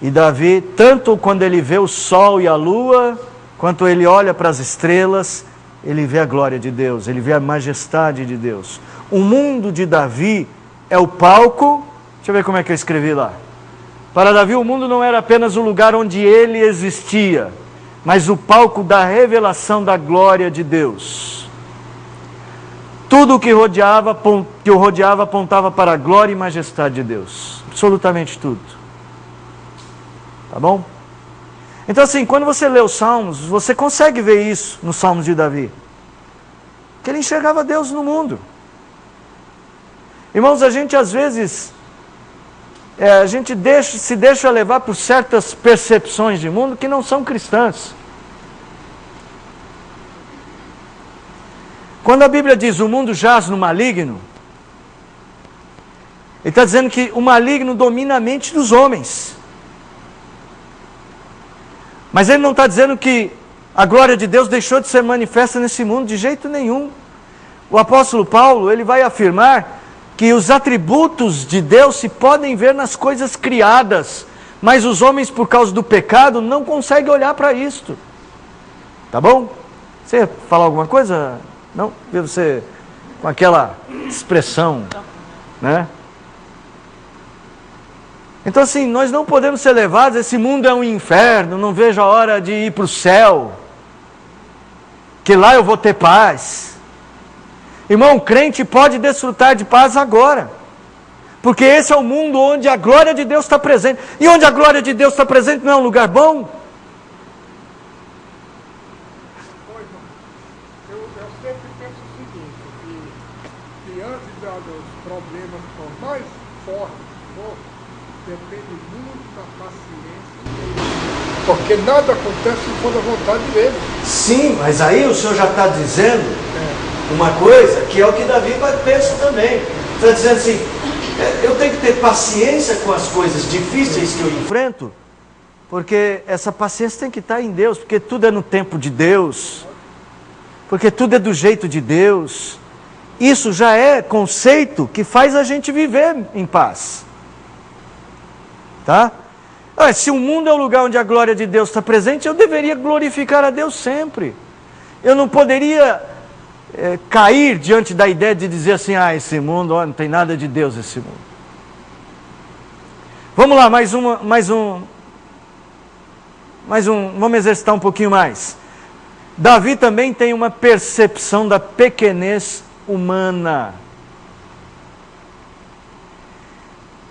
E Davi, tanto quando ele vê o sol e a lua, quanto ele olha para as estrelas, ele vê a glória de Deus, ele vê a majestade de Deus. O mundo de Davi é o palco. Deixa eu ver como é que eu escrevi lá. Para Davi, o mundo não era apenas o lugar onde ele existia, mas o palco da revelação da glória de Deus. Tudo o que o rodeava apontava para a glória e majestade de Deus. Absolutamente tudo. Tá bom? Então assim, quando você lê os Salmos, você consegue ver isso nos Salmos de Davi. Que ele enxergava Deus no mundo. Irmãos, a gente às vezes... a gente se deixa levar por certas percepções de mundo que não são cristãs. Quando a Bíblia diz o mundo jaz no maligno, ele está dizendo que o maligno domina a mente dos homens. Mas ele não está dizendo que a glória de Deus deixou de ser manifesta nesse mundo de jeito nenhum. O apóstolo Paulo, ele vai afirmar que os atributos de Deus se podem ver nas coisas criadas, mas os homens, por causa do pecado, não conseguem olhar para isto. Tá bom? Você ia falar alguma coisa? Não? Vê você com aquela expressão, né? Então assim, nós não podemos ser levados, esse mundo é um inferno, não vejo a hora de ir para o céu, que lá eu vou ter paz. Irmão, crente pode desfrutar de paz agora, porque esse é o mundo onde a glória de Deus está presente. E onde a glória de Deus está presente não é um lugar bom? Eu sempre penso o seguinte, que diante dos problemas mais fortes que for, depende muito da paciência, porque nada acontece se for da vontade dele. Sim, mas aí o senhor já está dizendo uma coisa que é o que Davi pensa também. Está dizendo assim, eu tenho que ter paciência com as coisas difíceis que eu enfrento, porque essa paciência tem que estar em Deus, porque tudo é no tempo de Deus, porque tudo é do jeito de Deus. Isso já é conceito que faz a gente viver em paz. Tá? Se o mundo é o lugar onde a glória de Deus está presente, eu deveria glorificar a Deus sempre. Eu não poderia cair diante da ideia de dizer assim, esse mundo, não tem nada de Deus esse mundo. Vamos lá, vamos exercitar um pouquinho mais. Davi também tem uma percepção da pequenez humana.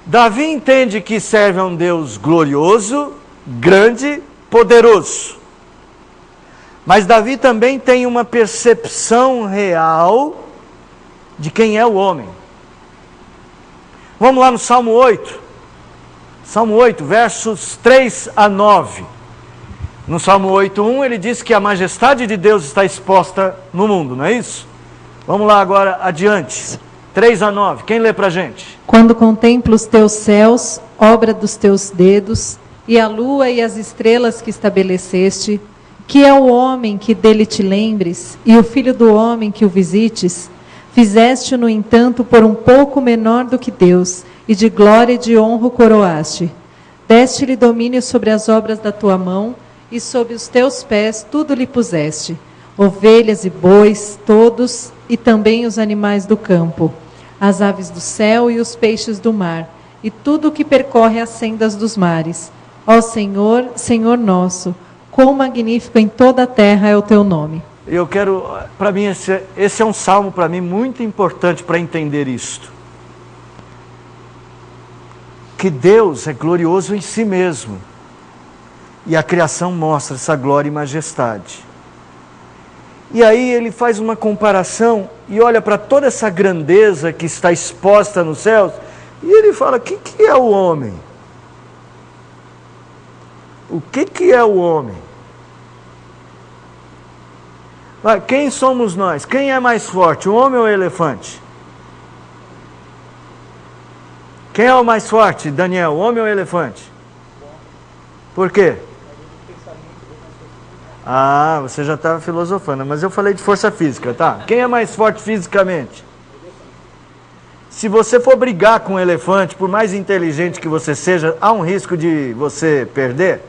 Davi entende que serve a um Deus glorioso, grande, poderoso. Mas Davi também tem uma percepção real de quem é o homem. Vamos lá no Salmo 8. Salmo 8, versos 3 a 9. No Salmo 8:1 ele diz que a majestade de Deus está exposta no mundo, não é isso? Vamos lá agora adiante. 3 a 9, quem lê pra gente? Quando contemplo os teus céus, obra dos teus dedos, e a lua e as estrelas que estabeleceste, que é o homem que dele te lembres, e o filho do homem que o visites, fizeste-o, no entanto, por um pouco menor do que Deus, e de glória e de honra o coroaste. Deste-lhe domínio sobre as obras da tua mão, e sob os teus pés tudo lhe puseste, ovelhas e bois, todos, e também os animais do campo, as aves do céu e os peixes do mar, e tudo o que percorre as sendas dos mares. Ó Senhor, Senhor nosso, quão magnífico em toda a terra é o teu nome. Eu quero, para mim, esse é um salmo para mim muito importante para entender isto. Que Deus é glorioso em si mesmo. E a criação mostra essa glória e majestade. E aí ele faz uma comparação e olha para toda essa grandeza que está exposta nos céus, e ele fala, o que é o homem? O que é o homem? Quem somos nós? Quem é mais forte, o homem ou o elefante? Quem é o mais forte, Daniel, o homem ou o elefante? Por quê? Você já estava filosofando, mas eu falei de força física, tá? Quem é mais forte fisicamente? Se você for brigar com um elefante, por mais inteligente que você seja, há um risco de você perder?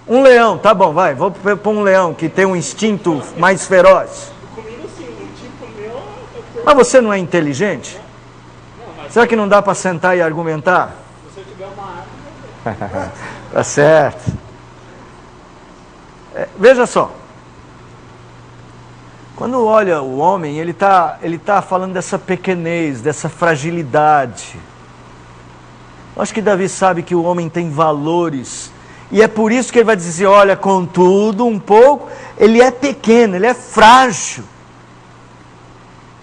Um leão, tá bom, vai, vou pôr um leão que tem um instinto mais feroz. Mas você não é inteligente? Será que não dá para sentar e argumentar? Se você tiver uma arma... Tá certo. Veja só, quando olha o homem, ele tá falando dessa pequenez, dessa fragilidade. Eu acho que Davi sabe que o homem tem valores, e é por isso que ele vai dizer, olha, contudo, um pouco, ele é pequeno, ele é frágil.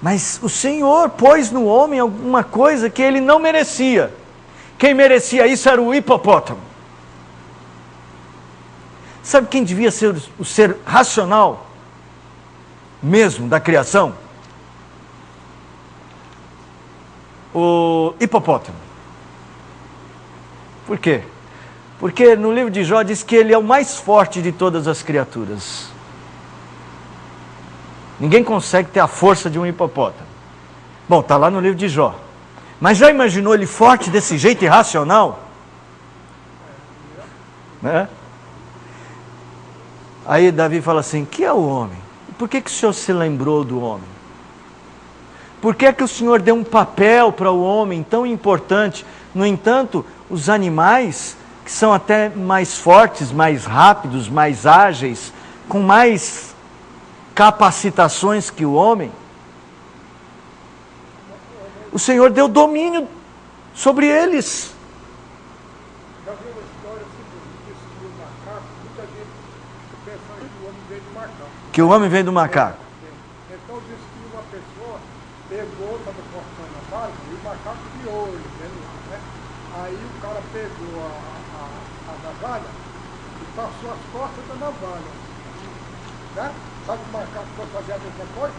Mas o Senhor pôs no homem alguma coisa que ele não merecia. Quem merecia isso era o hipopótamo. Sabe quem devia ser o ser racional mesmo da criação? O hipopótamo. Por quê? Porque no livro de Jó diz que ele é o mais forte de todas as criaturas. Ninguém consegue ter a força de um hipopótamo. Bom, está lá no livro de Jó. Mas já imaginou ele forte desse jeito irracional? Né? Aí Davi fala assim, que é o homem? Por que o Senhor se lembrou do homem? Por que o Senhor deu um papel para o homem tão importante? No entanto, os animais, que são até mais fortes, mais rápidos, mais ágeis, com mais capacitações que o homem, o Senhor deu domínio sobre eles. Já viu uma história assim, que o macaco, muita gente pensa que o homem veio do macaco. Que o homem vem do macaco. Então diz que uma pessoa pegou, estava cortando a vaga, e o macaco guiou ele, né? Aí o cara pegou a navalha e passou as costas da navalha. Né? Sabe que o macaco foi fazer a mesma coisa?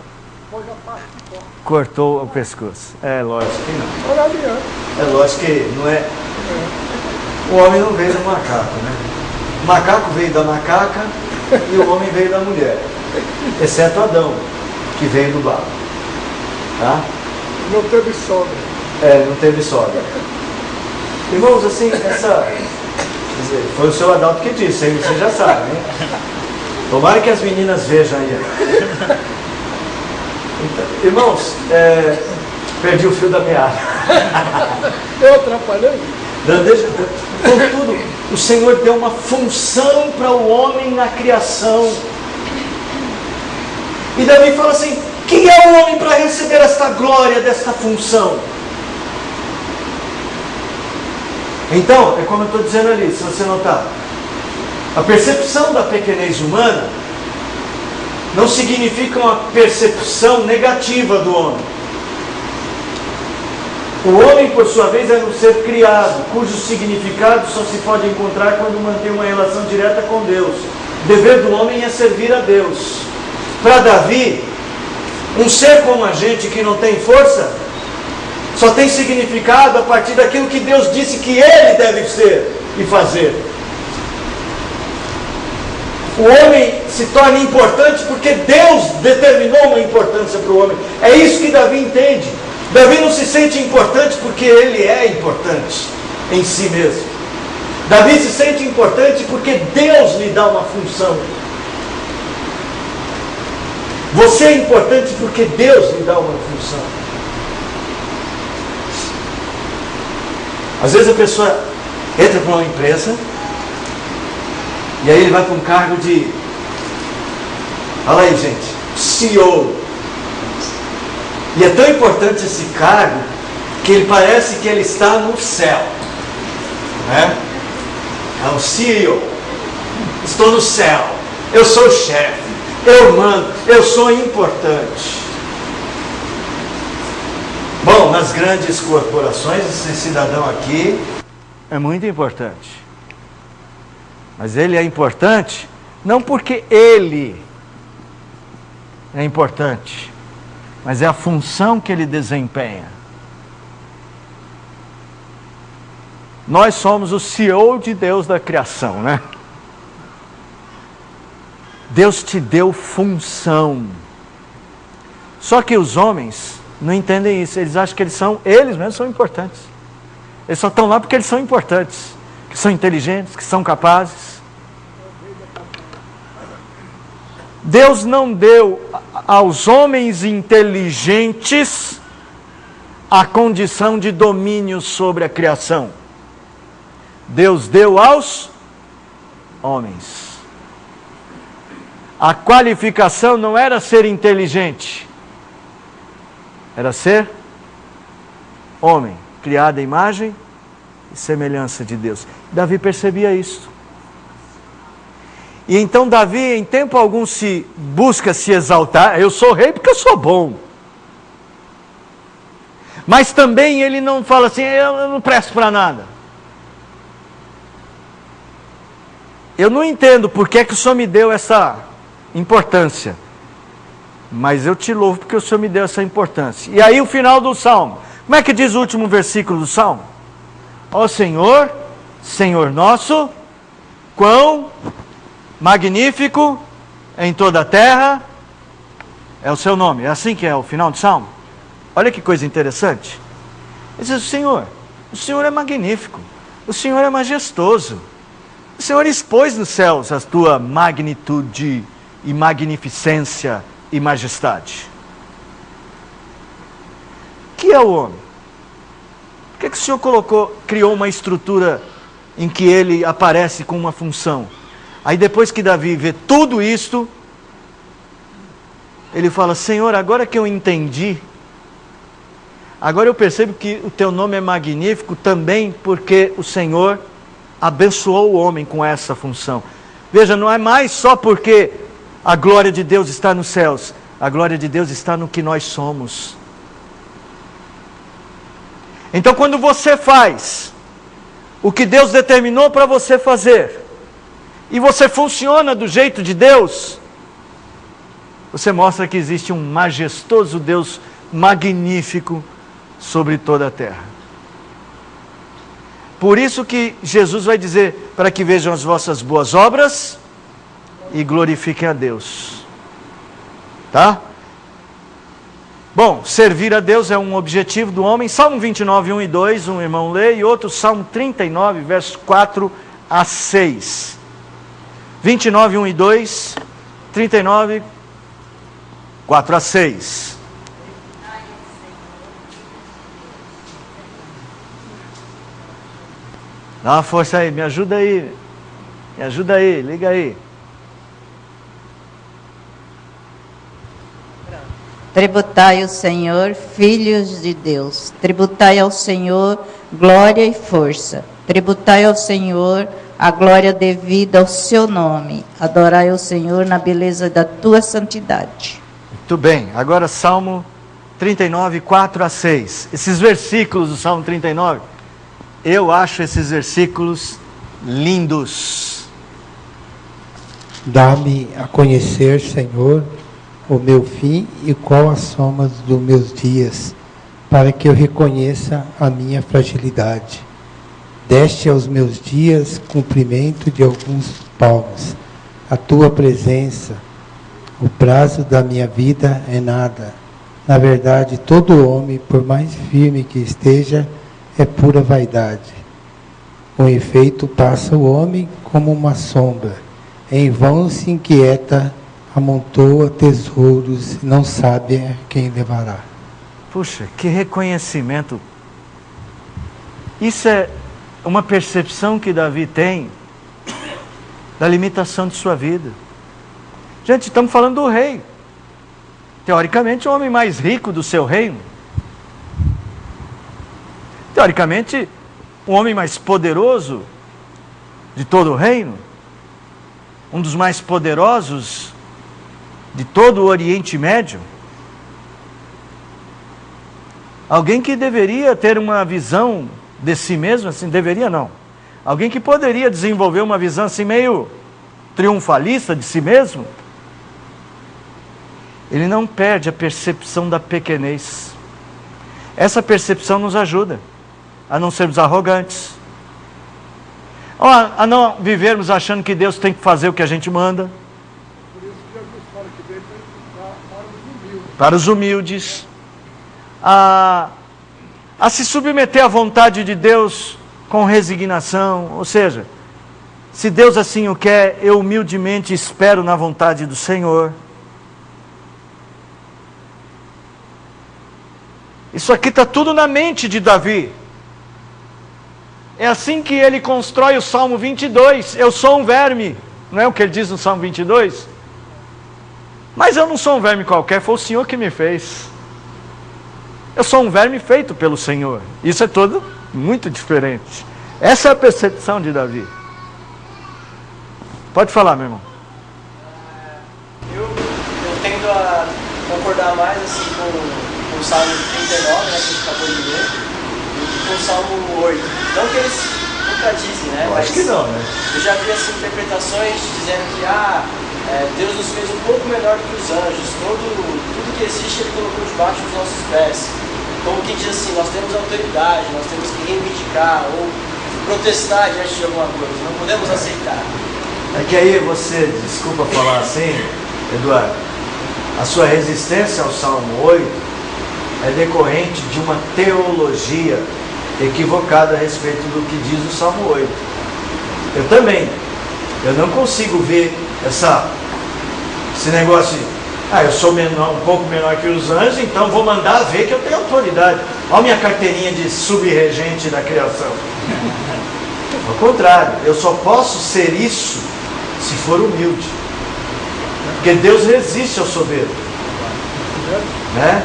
Pôs a parte de corte. Cortou o pescoço. É lógico que não. Olha adiante. É lógico que não é. O homem não veio do macaco, né? O macaco veio da macaca e o homem veio da mulher. Exceto Adão, que veio do barro. Tá? Não teve sogra. Não teve sogra. Irmãos, assim, Foi o seu Adalto que disse, aí você já sabe, hein? Tomara que as meninas vejam aí. Então, irmãos, perdi o fio da meada. Eu atrapalhei? Contudo, o Senhor deu uma função para o homem na criação. E Davi fala assim: quem é o homem para receber esta glória, desta função? Então, é como eu estou dizendo ali, se você notar, a percepção da pequenez humana não significa uma percepção negativa do homem. O homem, por sua vez, é um ser criado, cujo significado só se pode encontrar quando mantém uma relação direta com Deus. O dever do homem é servir a Deus. Para Davi, um ser como a gente que não tem força, só tem significado a partir daquilo que Deus disse que ele deve ser e fazer. O homem se torna importante porque Deus determinou uma importância para o homem. É isso que Davi entende. Davi não se sente importante porque ele é importante em si mesmo. Davi se sente importante porque Deus lhe dá uma função. Você é importante porque Deus lhe dá uma função. Às vezes a pessoa entra para uma empresa e aí ele vai para um cargo de, olha aí gente, CEO. E é tão importante esse cargo que ele parece que ele está no céu, né? É o CEO. Estou no céu. Eu sou o chefe. Eu mando. Eu sou importante. Bom, nas grandes corporações, esse cidadão aqui é muito importante. Mas ele é importante não porque ele é importante, mas é a função que ele desempenha. Nós somos o CEO de Deus da criação, né? Deus te deu função. Só que os homens não entendem isso. Eles acham que eles mesmos são importantes. Eles só estão lá porque eles são importantes, que são inteligentes, que são capazes. Deus não deu aos homens inteligentes a condição de domínio sobre a criação. Deus deu aos homens. A qualificação não era ser inteligente, era ser homem, criado à imagem e semelhança de Deus. Davi percebia isso. E então Davi, em tempo algum, busca se exaltar. Eu sou rei porque eu sou bom. Mas também ele não fala assim, eu não presto para nada. Eu não entendo por que o Senhor me deu essa importância. Mas eu te louvo porque o Senhor me deu essa importância. E aí o final do Salmo. Como é que diz o último versículo do Salmo? Ó Senhor, Senhor nosso, quão magnífico em toda a terra é o seu nome. É assim que é o final do Salmo. Olha que coisa interessante. Ele diz, o Senhor é magnífico, o Senhor é majestoso, o Senhor expôs nos céus a tua magnitude e magnificência e majestade. O que é o homem? Por que o Senhor criou uma estrutura em que ele aparece com uma função? Aí depois que Davi vê tudo isto, ele fala, Senhor, agora que eu entendi, agora eu percebo que o teu nome é magnífico também porque o Senhor abençoou o homem com essa função. Veja, não é mais só porque a glória de Deus está nos céus, a glória de Deus está no que nós somos. Então quando você faz o que Deus determinou para você fazer, e você funciona do jeito de Deus, você mostra que existe um majestoso Deus magnífico sobre toda a terra. Por isso que Jesus vai dizer, para que vejam as vossas boas obras e glorifiquem a Deus. Tá? Bom, servir a Deus é um objetivo do homem. Salmo 29, 1 e 2, um irmão lê, e outro Salmo 39, versos 4 a 6. 29, 1 e 2. 39, 4 a 6. Dá uma força aí, me ajuda aí. Me ajuda aí, liga aí. Tributai ao Senhor, filhos de Deus. Tributai ao Senhor glória e força. Tributai ao Senhor a glória devida ao seu nome. Adorai ao Senhor na beleza da tua santidade. Muito bem, agora Salmo 39, 4 a 6. Esses versículos do Salmo 39, eu acho esses versículos lindos. Dá-me a conhecer, Senhor, o meu fim e qual a soma dos meus dias, para que eu reconheça a minha fragilidade. Deste aos meus dias cumprimento de alguns palmos. A tua presença, o prazo da minha vida é nada. Na verdade, todo homem, por mais firme que esteja, é pura vaidade. Com efeito, passa o homem como uma sombra. Em vão se inquieta, amontoa tesouros, e não sabe a quem levará. Puxa, que reconhecimento. Isso é uma percepção que Davi tem da limitação de sua vida. Gente, estamos falando do rei. Teoricamente, o homem mais rico do seu reino. Teoricamente, o homem mais poderoso de todo o reino. Um dos mais poderosos de todo o Oriente Médio. Alguém que deveria ter uma visão de si mesmo, assim, deveria não. Alguém que poderia desenvolver uma visão assim meio triunfalista de si mesmo. Ele não perde a percepção da pequenez. Essa percepção nos ajuda a não sermos arrogantes, a não vivermos achando que Deus tem que fazer o que a gente manda. Por isso que Jesus fala que veio para os humildes. Para os humildes, a se submeter à vontade de Deus com resignação. Ou seja, se Deus assim o quer, eu humildemente espero na vontade do Senhor. Isso aqui está tudo na mente de Davi. É assim que ele constrói o Salmo 22. Eu sou um verme. Não é o que ele diz no Salmo 22? Mas eu não sou um verme qualquer, foi o Senhor que me fez. Eu sou um verme feito pelo Senhor. Isso é tudo muito diferente. Essa é a percepção de Davi. Pode falar, meu irmão. Eu tendo a concordar mais assim, com o Salmo 39, né, que a gente acabou de ler, e com o Salmo 8. Não que eles contradizem, né? Eu acho que não, né? Eu já vi assim, interpretações dizendo que Deus nos fez um pouco menor do que os anjos. Tudo que existe Ele colocou debaixo dos nossos pés. Como que diz assim, nós temos autoridade, nós temos que reivindicar ou protestar diante de alguma coisa. Não podemos aceitar. É que aí você, desculpa falar assim, Eduardo, a sua resistência ao Salmo 8 é decorrente de uma teologia equivocada a respeito do que diz o Salmo 8. Eu também. Eu não consigo ver esse negócio de, eu sou menor, um pouco menor que os anjos, então vou mandar ver que eu tenho autoridade. Olha minha carteirinha de subregente da criação. Ao contrário, eu só posso ser isso se for humilde. Porque Deus resiste ao soberbo. Né?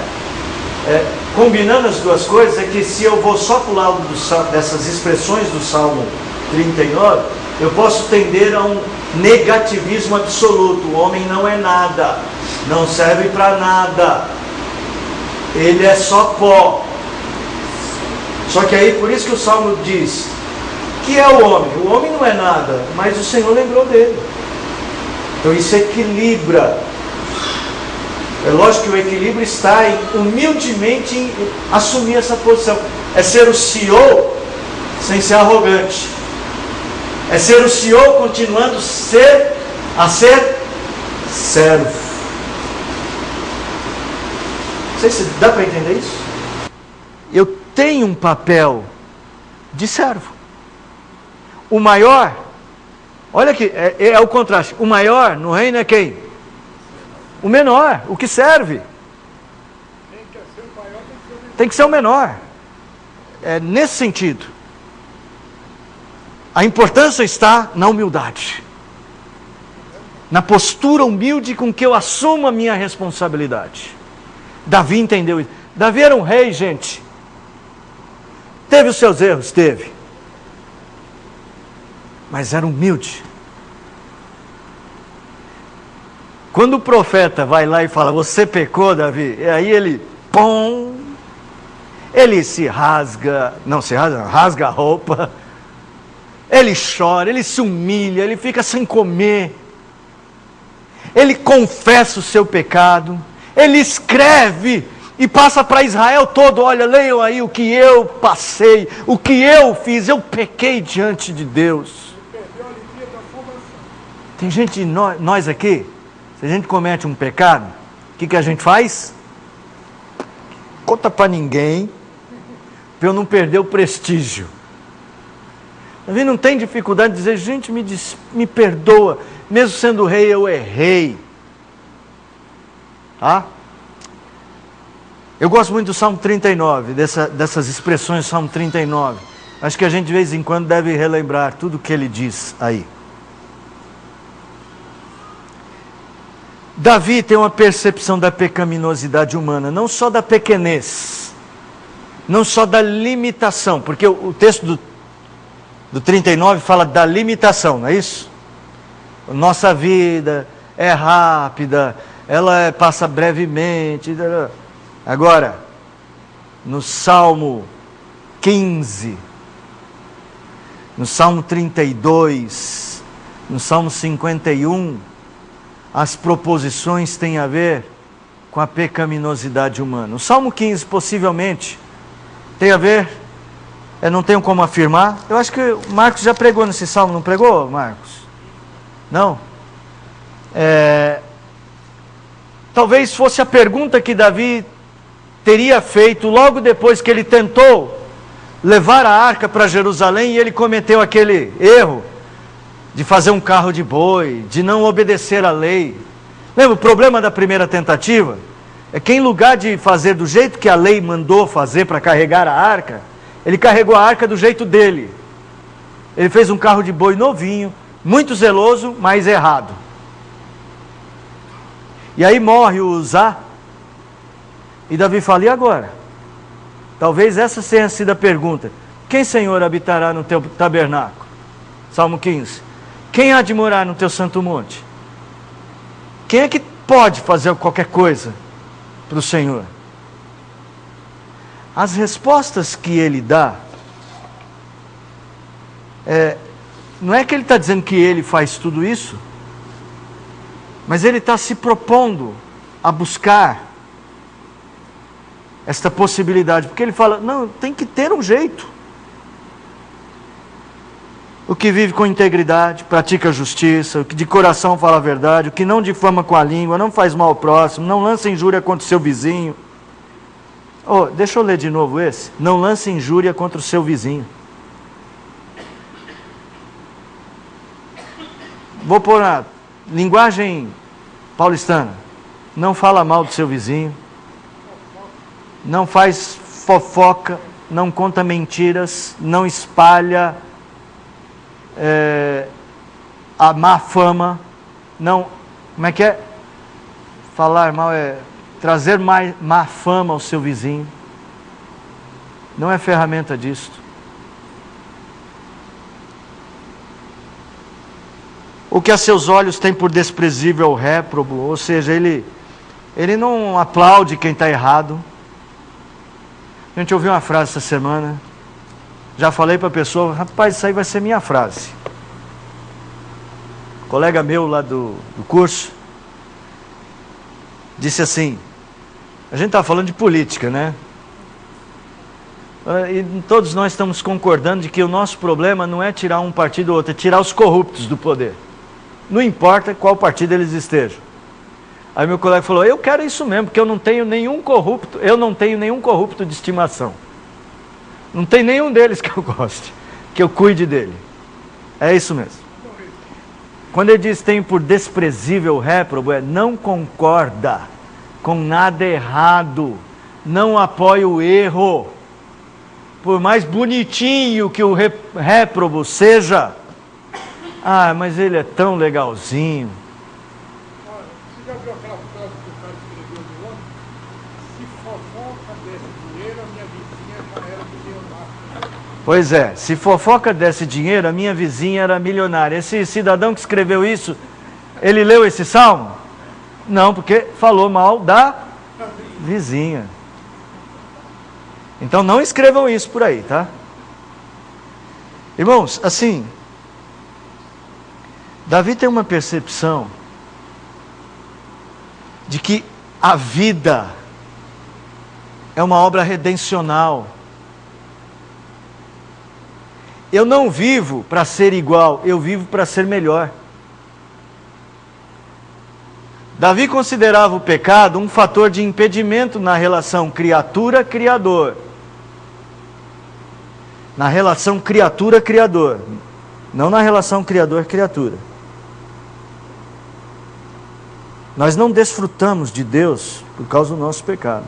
Combinando as duas coisas, é que se eu vou só para o lado dessas expressões do Salmo 39, eu posso tender a um negativismo absoluto. O homem não é nada, não serve para nada, ele é só pó. Só que aí, por isso que o Salmo diz, que é o homem? O homem não é nada, mas o Senhor lembrou dele. Então isso equilibra. É lógico que o equilíbrio está em humildemente assumir essa posição. É ser o CEO sem ser arrogante. É ser o CEO continuando a ser servo. Não sei se dá para entender isso. Eu tenho um papel de servo. O maior Olha aqui, é o contraste. O maior no reino é quem? O menor, o que serve. Tem que ser o menor. É nesse sentido. A importância está na humildade. Na postura humilde com que eu assumo a minha responsabilidade. Davi entendeu isso. Davi era um rei, gente. Teve os seus erros? Teve. Mas era humilde. Quando o profeta vai lá e fala, você pecou, Davi, e aí ele, pum, ele se rasga, não se rasga, rasga a roupa, ele chora, ele se humilha, ele fica sem comer, ele confessa o seu pecado, ele escreve e passa para Israel todo, olha, leiam aí o que eu passei, o que eu fiz, eu pequei diante de Deus. Tem gente, nós aqui, se a gente comete um pecado, o que a gente faz? Conta para ninguém, para eu não perder o prestígio. Davi não tem dificuldade de dizer, gente, me perdoa, mesmo sendo rei, eu errei. Tá? Eu gosto muito do Salmo 39, dessas expressões do Salmo 39. Acho que a gente de vez em quando deve relembrar tudo o que ele diz aí. Davi tem uma percepção da pecaminosidade humana, não só da pequenez, não só da limitação, porque o texto do 39 fala da limitação, não é isso? Nossa vida é rápida, ela passa brevemente. Agora, no Salmo 15, no Salmo 32, no Salmo 51, as proposições têm a ver com a pecaminosidade humana. O Salmo 15 possivelmente tem a ver, não tenho como afirmar, eu acho que o Marcos já pregou nesse Salmo, não pregou, Marcos? Não? Talvez fosse a pergunta que Davi teria feito logo depois que ele tentou levar a arca para Jerusalém e ele cometeu aquele erro de fazer um carro de boi, de não obedecer à lei. Lembra, o problema da primeira tentativa é que em lugar de fazer do jeito que a lei mandou fazer para carregar a arca, ele carregou a arca do jeito dele. Ele fez um carro de boi novinho, muito zeloso, mas errado. E aí morre o Uzá, e Davi fala, e agora? Talvez essa tenha sido a pergunta. Quem, Senhor, habitará no teu tabernáculo? Salmo 15. Quem há de morar no teu santo monte? Quem é que pode fazer qualquer coisa para o Senhor? As respostas que ele dá, não é que ele está dizendo que ele faz tudo isso, mas ele está se propondo a buscar esta possibilidade, porque ele fala, não, tem que ter um jeito. O que vive com integridade, pratica a justiça, o que de coração fala a verdade, o que não difama com a língua, não faz mal ao próximo, não lança injúria contra o seu vizinho. Deixa eu ler de novo esse. Não lance injúria contra o seu vizinho. Vou pôr a linguagem paulistana. Não fala mal do seu vizinho. Não faz fofoca, não conta mentiras, não espalha a má fama, não, como é que é? Falar mal é trazer má fama ao seu vizinho, não é ferramenta disto. O que a seus olhos tem por desprezível ou réprobo, ou seja, ele não aplaude quem está errado. A gente ouviu uma frase essa semana, já falei para a pessoa, rapaz, isso aí vai ser minha frase. Um colega meu lá do curso disse assim, a gente está falando de política, né? E todos nós estamos concordando de que o nosso problema não é tirar um partido ou outro, é tirar os corruptos do poder. Não importa qual partido eles estejam. Aí meu colega falou, eu quero isso mesmo, porque eu não tenho nenhum corrupto de estimação. Não tem nenhum deles que eu goste, que eu cuide dele. É isso mesmo. Quando ele diz tenho por desprezível o réprobo, não concorda com nada errado, não apoia o erro. Por mais bonitinho que o réprobo seja, mas ele é tão legalzinho. Olha, você já viu aquela frase que o cara escreveu no ano? Se fofoca desse dinheiro, a minha vizinha já era milionária. Pois é, se fofoca desse dinheiro, a minha vizinha era milionária. Esse cidadão que escreveu isso, ele leu esse salmo? Não, porque falou mal da vizinha. Então não escrevam isso por aí, tá? Irmãos, assim, Davi tem uma percepção de que a vida é uma obra redencional. Eu não vivo para ser igual, eu vivo para ser melhor. Davi considerava o pecado um fator de impedimento na relação criatura-criador. Na relação criatura-criador, não na relação criador-criatura. Nós não desfrutamos de Deus por causa do nosso pecado.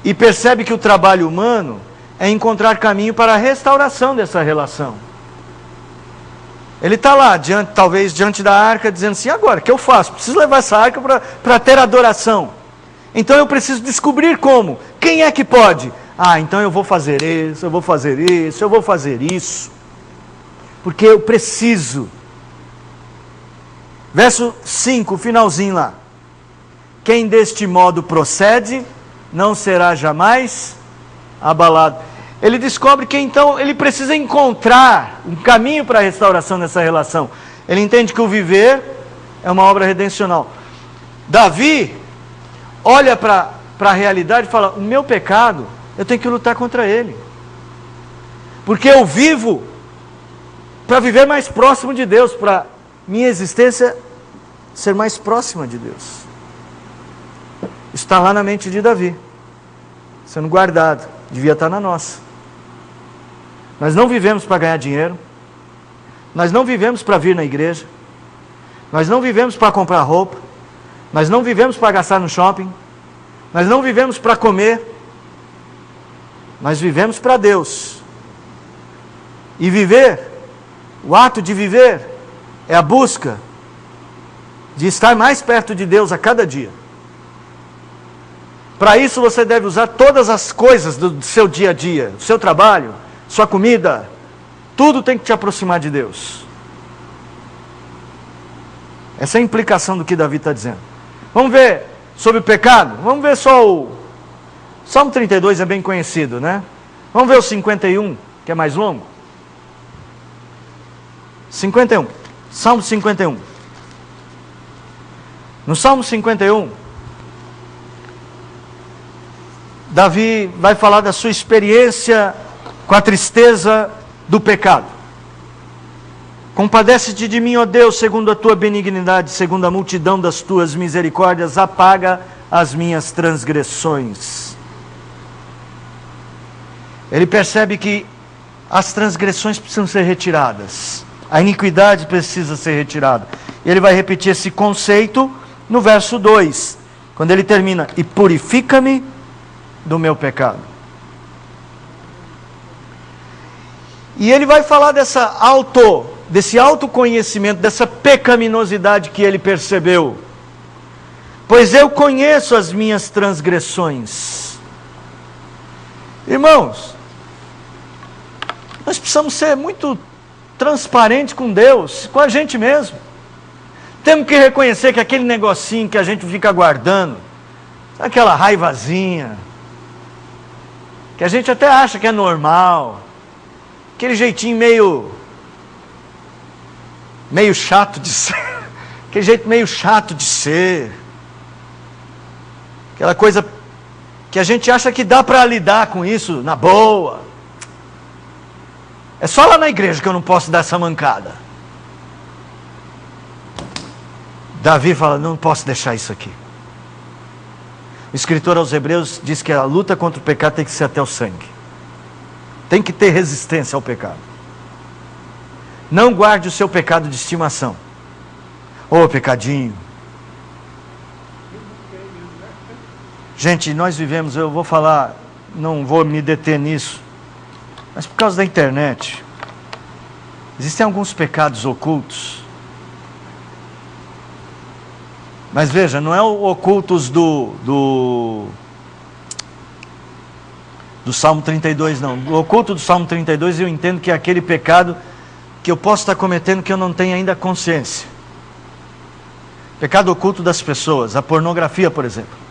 E percebe que o trabalho humano é encontrar caminho para a restauração dessa relação. Ele está lá, talvez diante da arca, dizendo assim, agora, o que eu faço? Preciso levar essa arca para ter adoração. Então eu preciso descobrir como. Quem é que pode? Então eu vou fazer isso, eu vou fazer isso, eu vou fazer isso. Porque eu preciso. Verso 5, finalzinho lá. Quem deste modo procede, não será jamais abalado. Ele descobre que então ele precisa encontrar um caminho para a restauração dessa relação. Ele entende que o viver é uma obra redencional. Davi olha para a realidade e fala, o meu pecado, eu tenho que lutar contra ele. Porque eu vivo para viver mais próximo de Deus, para minha existência ser mais próxima de Deus. Isso está lá na mente de Davi, sendo guardado, devia estar na nossa. Nós não vivemos para ganhar dinheiro, nós não vivemos para vir na igreja, nós não vivemos para comprar roupa, nós não vivemos para gastar no shopping, nós não vivemos para comer, nós vivemos para Deus. E viver, o ato de viver, é a busca de estar mais perto de Deus a cada dia. Para isso você deve usar todas as coisas do seu dia a dia, o seu trabalho, sua comida, tudo tem que te aproximar de Deus. Essa é a implicação do que Davi está dizendo. Vamos ver sobre o pecado? Vamos ver só o Salmo 32 é bem conhecido, né? Vamos ver o 51, que é mais longo. 51, Salmo 51. No Salmo 51, Davi vai falar da sua experiência com a tristeza do pecado. Compadece-te de mim, ó Deus, segundo a tua benignidade, segundo a multidão das tuas misericórdias, apaga as minhas transgressões. Ele percebe que as transgressões precisam ser retiradas, a iniquidade precisa ser retirada. E ele vai repetir esse conceito no verso 2, quando ele termina, e purifica-me do meu pecado. E ele vai falar desse autoconhecimento, dessa pecaminosidade que ele percebeu. Pois eu conheço as minhas transgressões. Irmãos, nós precisamos ser muito transparentes com Deus, com a gente mesmo. Temos que reconhecer que aquele negocinho que a gente fica guardando, aquela raivazinha, que a gente até acha que é normal, aquele jeitinho meio chato de ser, aquele jeito meio chato de ser, aquela coisa que a gente acha que dá para lidar com isso na boa. É só lá na igreja que eu não posso dar essa mancada. Davi fala, não posso deixar isso aqui. O escritor aos Hebreus diz que a luta contra o pecado tem que ser até o sangue. Tem que ter resistência ao pecado. Não guarde o seu pecado de estimação. Ô, pecadinho. Gente, nós vivemos, eu vou falar, não vou me deter nisso, mas por causa da internet, existem alguns pecados ocultos. Mas veja, não é o ocultos do Salmo 32, não. O oculto do Salmo 32 eu entendo que é aquele pecado que eu posso estar cometendo que eu não tenho ainda consciência. Pecado oculto das pessoas, a pornografia, por exemplo.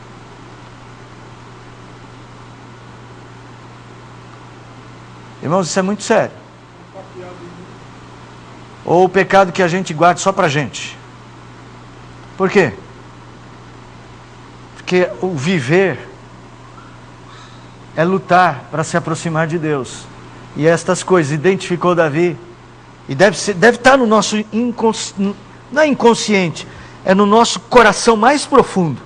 Irmãos, isso é muito sério. Ou o pecado que a gente guarda só pra gente. Por quê? Porque o viver é lutar para se aproximar de Deus. E estas coisas identificou Davi. E deve estar no nosso não é inconsciente, é no nosso coração mais profundo.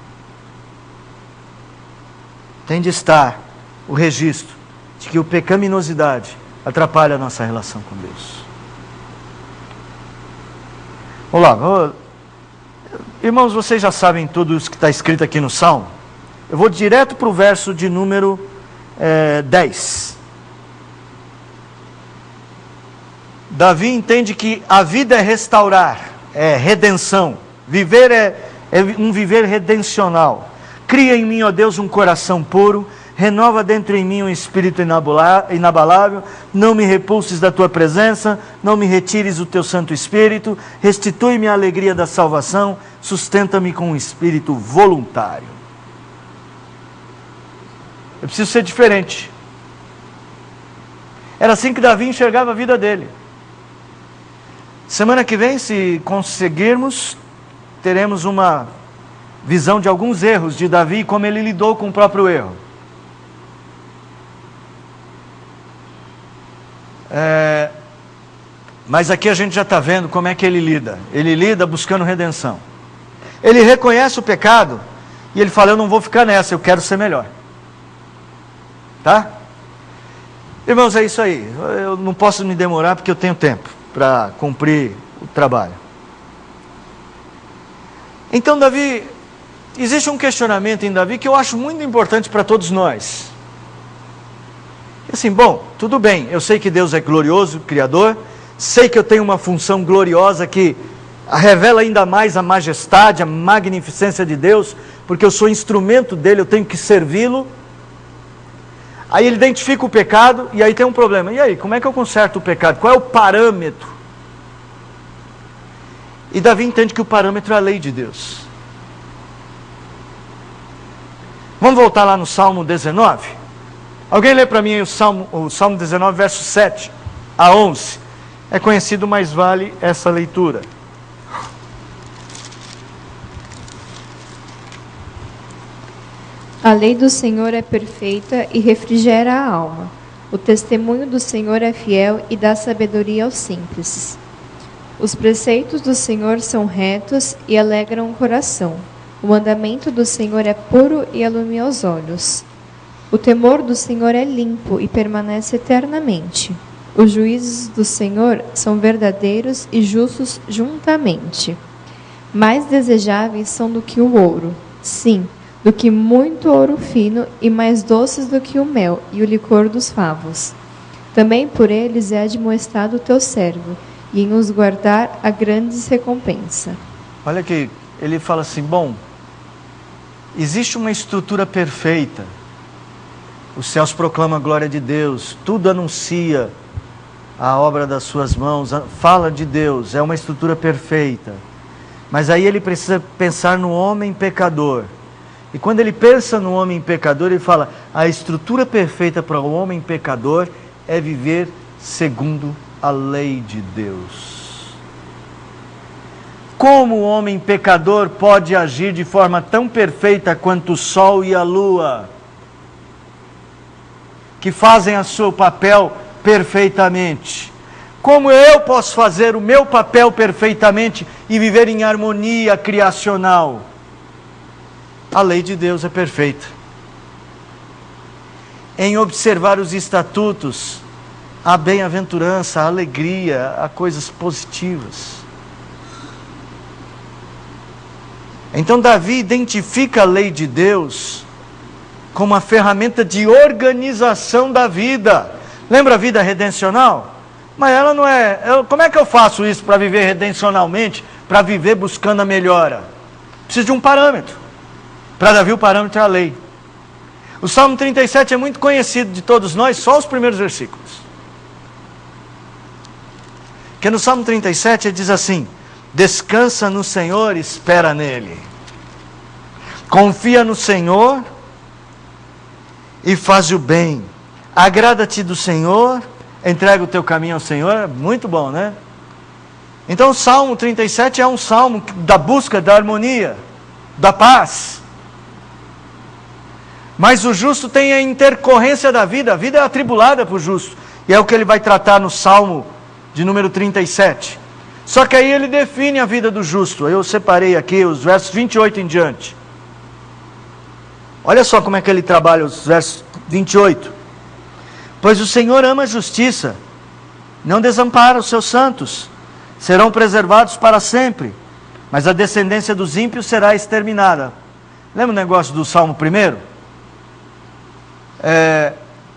Tem de estar o registro de que o pecaminosidade atrapalha a nossa relação com Deus. Olá, irmãos, vocês já sabem tudo isso que está escrito aqui no Salmo. Eu vou direto para o verso de número 10. Davi entende que a vida é restaurar, é redenção. Viver é um viver redencional. Cria em mim, ó Deus, um coração puro. Renova dentro em mim um espírito inabalável. Não me repulses da tua presença. Não me retires o teu Santo Espírito. Restitui-me a alegria da salvação. Sustenta-me com um espírito voluntário. Eu preciso ser diferente. Era assim que Davi enxergava a vida dele. Semana que vem, se conseguirmos, teremos uma visão de alguns erros de Davi e como ele lidou com o próprio erro. Mas aqui a gente já está vendo como é que ele lida. Ele lida buscando redenção. Ele reconhece o pecado e ele fala: eu não vou ficar nessa, eu quero ser melhor. Tá? Irmãos, é isso aí. Eu não posso me demorar porque eu tenho tempo para cumprir o trabalho. Então Davi, existe um questionamento em Davi que eu acho muito importante para todos nós. Assim, bom, tudo bem, eu sei que Deus é glorioso, Criador, sei que eu tenho uma função gloriosa que revela ainda mais a majestade, a magnificência de Deus, porque eu sou instrumento dele, eu tenho que servi-lo. Aí ele identifica o pecado e aí tem um problema. E aí, como é que eu conserto o pecado? Qual é o parâmetro? E Davi entende que o parâmetro é a lei de Deus. Vamos voltar lá no Salmo 19? Alguém lê para mim aí o Salmo 19, verso 7 a 11. É conhecido, mas vale essa leitura. A lei do Senhor é perfeita e refrigera a alma. O testemunho do Senhor é fiel e dá sabedoria aos simples. Os preceitos do Senhor são retos e alegram o coração. O mandamento do Senhor é puro e alumia os olhos. O temor do Senhor é limpo e permanece eternamente. Os juízos do Senhor são verdadeiros e justos juntamente. Mais desejáveis são do que o ouro, sim, do que muito ouro fino, e mais doces do que o mel e o licor dos favos. Também por eles é admoestado o teu servo, e em os guardar a grande recompensa. Olha aqui, ele fala assim, bom, existe uma estrutura perfeita. Os céus proclamam a glória de Deus, tudo anuncia a obra das suas mãos, fala de Deus, é uma estrutura perfeita. Mas aí ele precisa pensar no homem pecador. E quando ele pensa no homem pecador, ele fala, a estrutura perfeita para o homem pecador é viver segundo a lei de Deus. Como o homem pecador pode agir de forma tão perfeita quanto o sol e a lua, que fazem o seu papel perfeitamente? Como eu posso fazer o meu papel perfeitamente e viver em harmonia criacional? A lei de Deus é perfeita. Em observar os estatutos a bem-aventurança, a alegria, a coisas positivas. Então Davi identifica a lei de Deus como uma ferramenta de organização da vida. Lembra a vida redencional? Mas ela não é... como é que eu faço isso para viver redencionalmente, para viver buscando a melhora? Preciso de um parâmetro. Para Davi o parâmetro é a lei. O Salmo 37 é muito conhecido de todos nós, só os primeiros versículos. Porque no Salmo 37 ele diz assim: descansa no Senhor, espera nele. Confia no Senhor e faz o bem. Agrada-te do Senhor, entrega o teu caminho ao Senhor. É muito bom, né? Então o Salmo 37 é um salmo da busca da harmonia, da paz. Mas o justo tem a intercorrência da vida. A vida é atribulada para o justo. E é o que ele vai tratar no Salmo de número 37. Só que aí ele define a vida do justo. Eu separei aqui os versos 28 em diante. Olha só como é que ele trabalha os versos 28. Pois o Senhor ama a justiça, não desampara os seus santos. Serão preservados para sempre, mas a descendência dos ímpios será exterminada. Lembra o negócio do Salmo 1?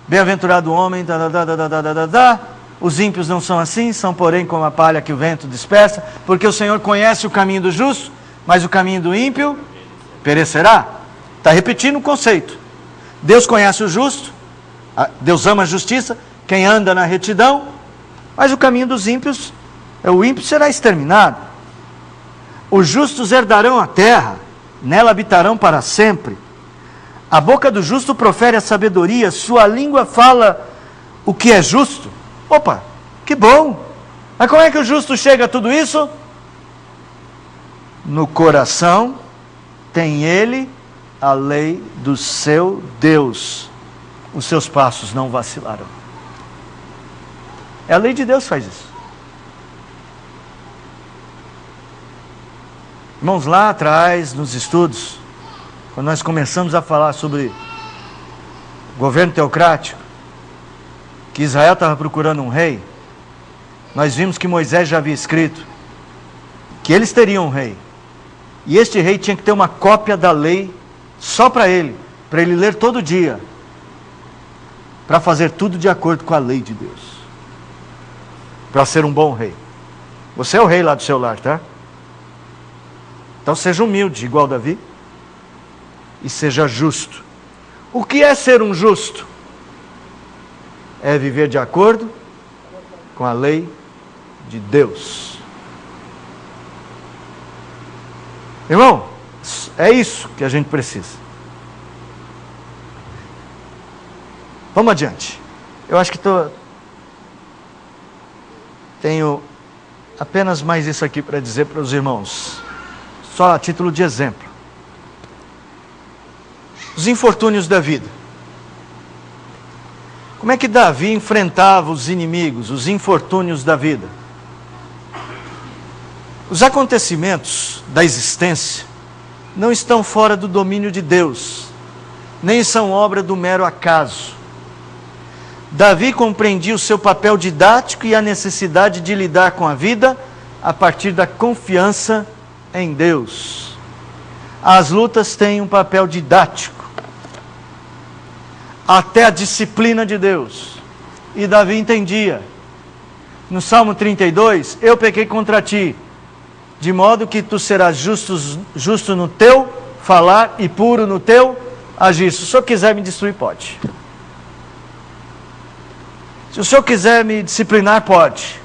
Bem-aventurado o homem, os ímpios não são assim, são porém como a palha que o vento dispersa, porque o Senhor conhece o caminho do justo, mas o caminho do ímpio perecerá. Está repetindo o conceito. Deus conhece o justo, Deus ama a justiça, quem anda na retidão, mas o caminho dos ímpios, o ímpio será exterminado. Os justos herdarão a terra, nela habitarão para sempre. A boca do justo profere a sabedoria, sua língua fala o que é justo. Opa, que bom! Mas como é que o justo chega a tudo isso? No coração tem ele a lei do seu Deus. Os seus passos não vacilarão. É a lei de Deus que faz isso. Irmãos, lá atrás, nos estudos, quando nós começamos a falar sobre governo teocrático, que Israel estava procurando um rei, nós vimos que Moisés já havia escrito que eles teriam um rei. E este rei tinha que ter uma cópia da lei só para ele ler todo dia, para fazer tudo de acordo com a lei de Deus, para ser um bom rei. Você é o rei lá do seu lar, tá? Então seja humilde, igual Davi, e seja justo. O que é ser um justo? É viver de acordo com a lei de Deus. Irmão, é isso que a gente precisa. Vamos adiante. Eu acho que tenho apenas mais isso aqui para dizer para os irmãos. Só a título de exemplo. Os infortúnios da vida. Como é que Davi enfrentava os inimigos, os infortúnios da vida? Os acontecimentos da existência não estão fora do domínio de Deus, nem são obra do mero acaso. Davi compreendia o seu papel didático e a necessidade de lidar com a vida a partir da confiança em Deus. As lutas têm um papel didático, até a disciplina de Deus. E Davi entendia. No Salmo 32, eu pequei contra ti, de modo que tu serás justo no teu falar e puro no teu agir. Se o Senhor quiser me destruir, pode. Se o Senhor quiser me disciplinar, pode.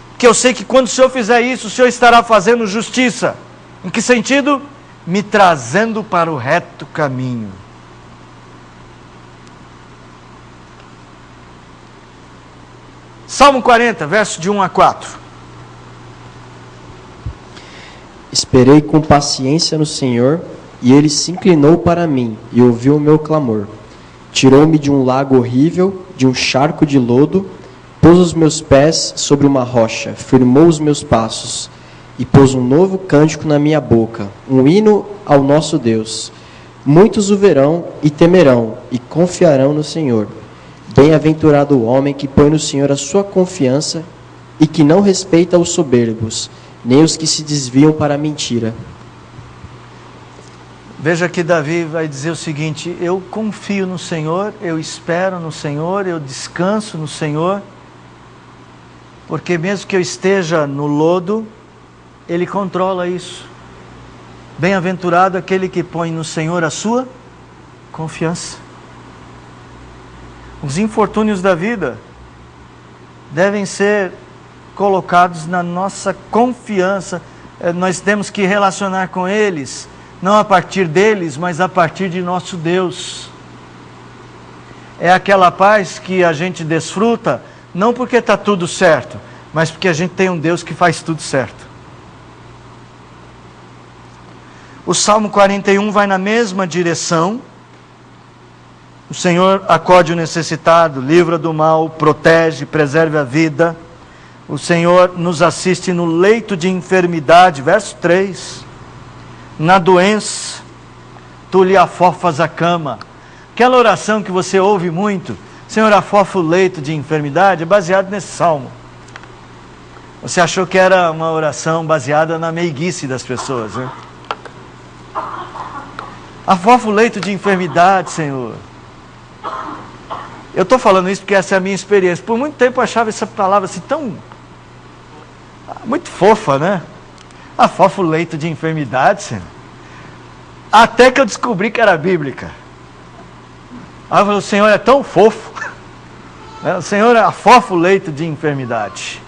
Porque eu sei que quando o Senhor fizer isso, o Senhor estará fazendo justiça. Em que sentido? Me trazendo para o reto caminho. Salmo 40, verso de 1 a 4. Esperei com paciência no Senhor, e Ele se inclinou para mim, e ouviu o meu clamor. Tirou-me de um lago horrível, de um charco de lodo, pôs os meus pés sobre uma rocha, firmou os meus passos, e pôs um novo cântico na minha boca, um hino ao nosso Deus. Muitos o verão e temerão, e confiarão no Senhor. Bem-aventurado o homem que põe no Senhor a sua confiança e que não respeita os soberbos, nem os que se desviam para a mentira. Veja que Davi vai dizer o seguinte: eu confio no Senhor, eu espero no Senhor, eu descanso no Senhor, porque mesmo que eu esteja no lodo, Ele controla isso. Bem-aventurado aquele que põe no Senhor a sua confiança. Os infortúnios da vida devem ser colocados na nossa confiança. Nós temos que relacionar com eles, não a partir deles, mas a partir de nosso Deus. É aquela paz que a gente desfruta, não porque está tudo certo, mas porque a gente tem um Deus que faz tudo certo. O Salmo 41 vai na mesma direção. O Senhor acode o necessitado, livra do mal, protege, preserve a vida. O Senhor nos assiste no leito de enfermidade, verso 3. Na doença, tu lhe afofas a cama. Aquela oração que você ouve muito, Senhor, afofa o leito de enfermidade, é baseado nesse salmo. Você achou que era uma oração baseada na meiguice das pessoas, né? Afofa o leito de enfermidade, Senhor. Eu estou falando isso porque essa é a minha experiência. Por muito tempo eu achava essa palavra assim tão... muito fofa, né? Afofa o leito de enfermidade, Senhor. Até que eu descobri que era bíblica. Aí eu falei, o Senhor é tão fofo. O Senhor afofa o leito de enfermidade.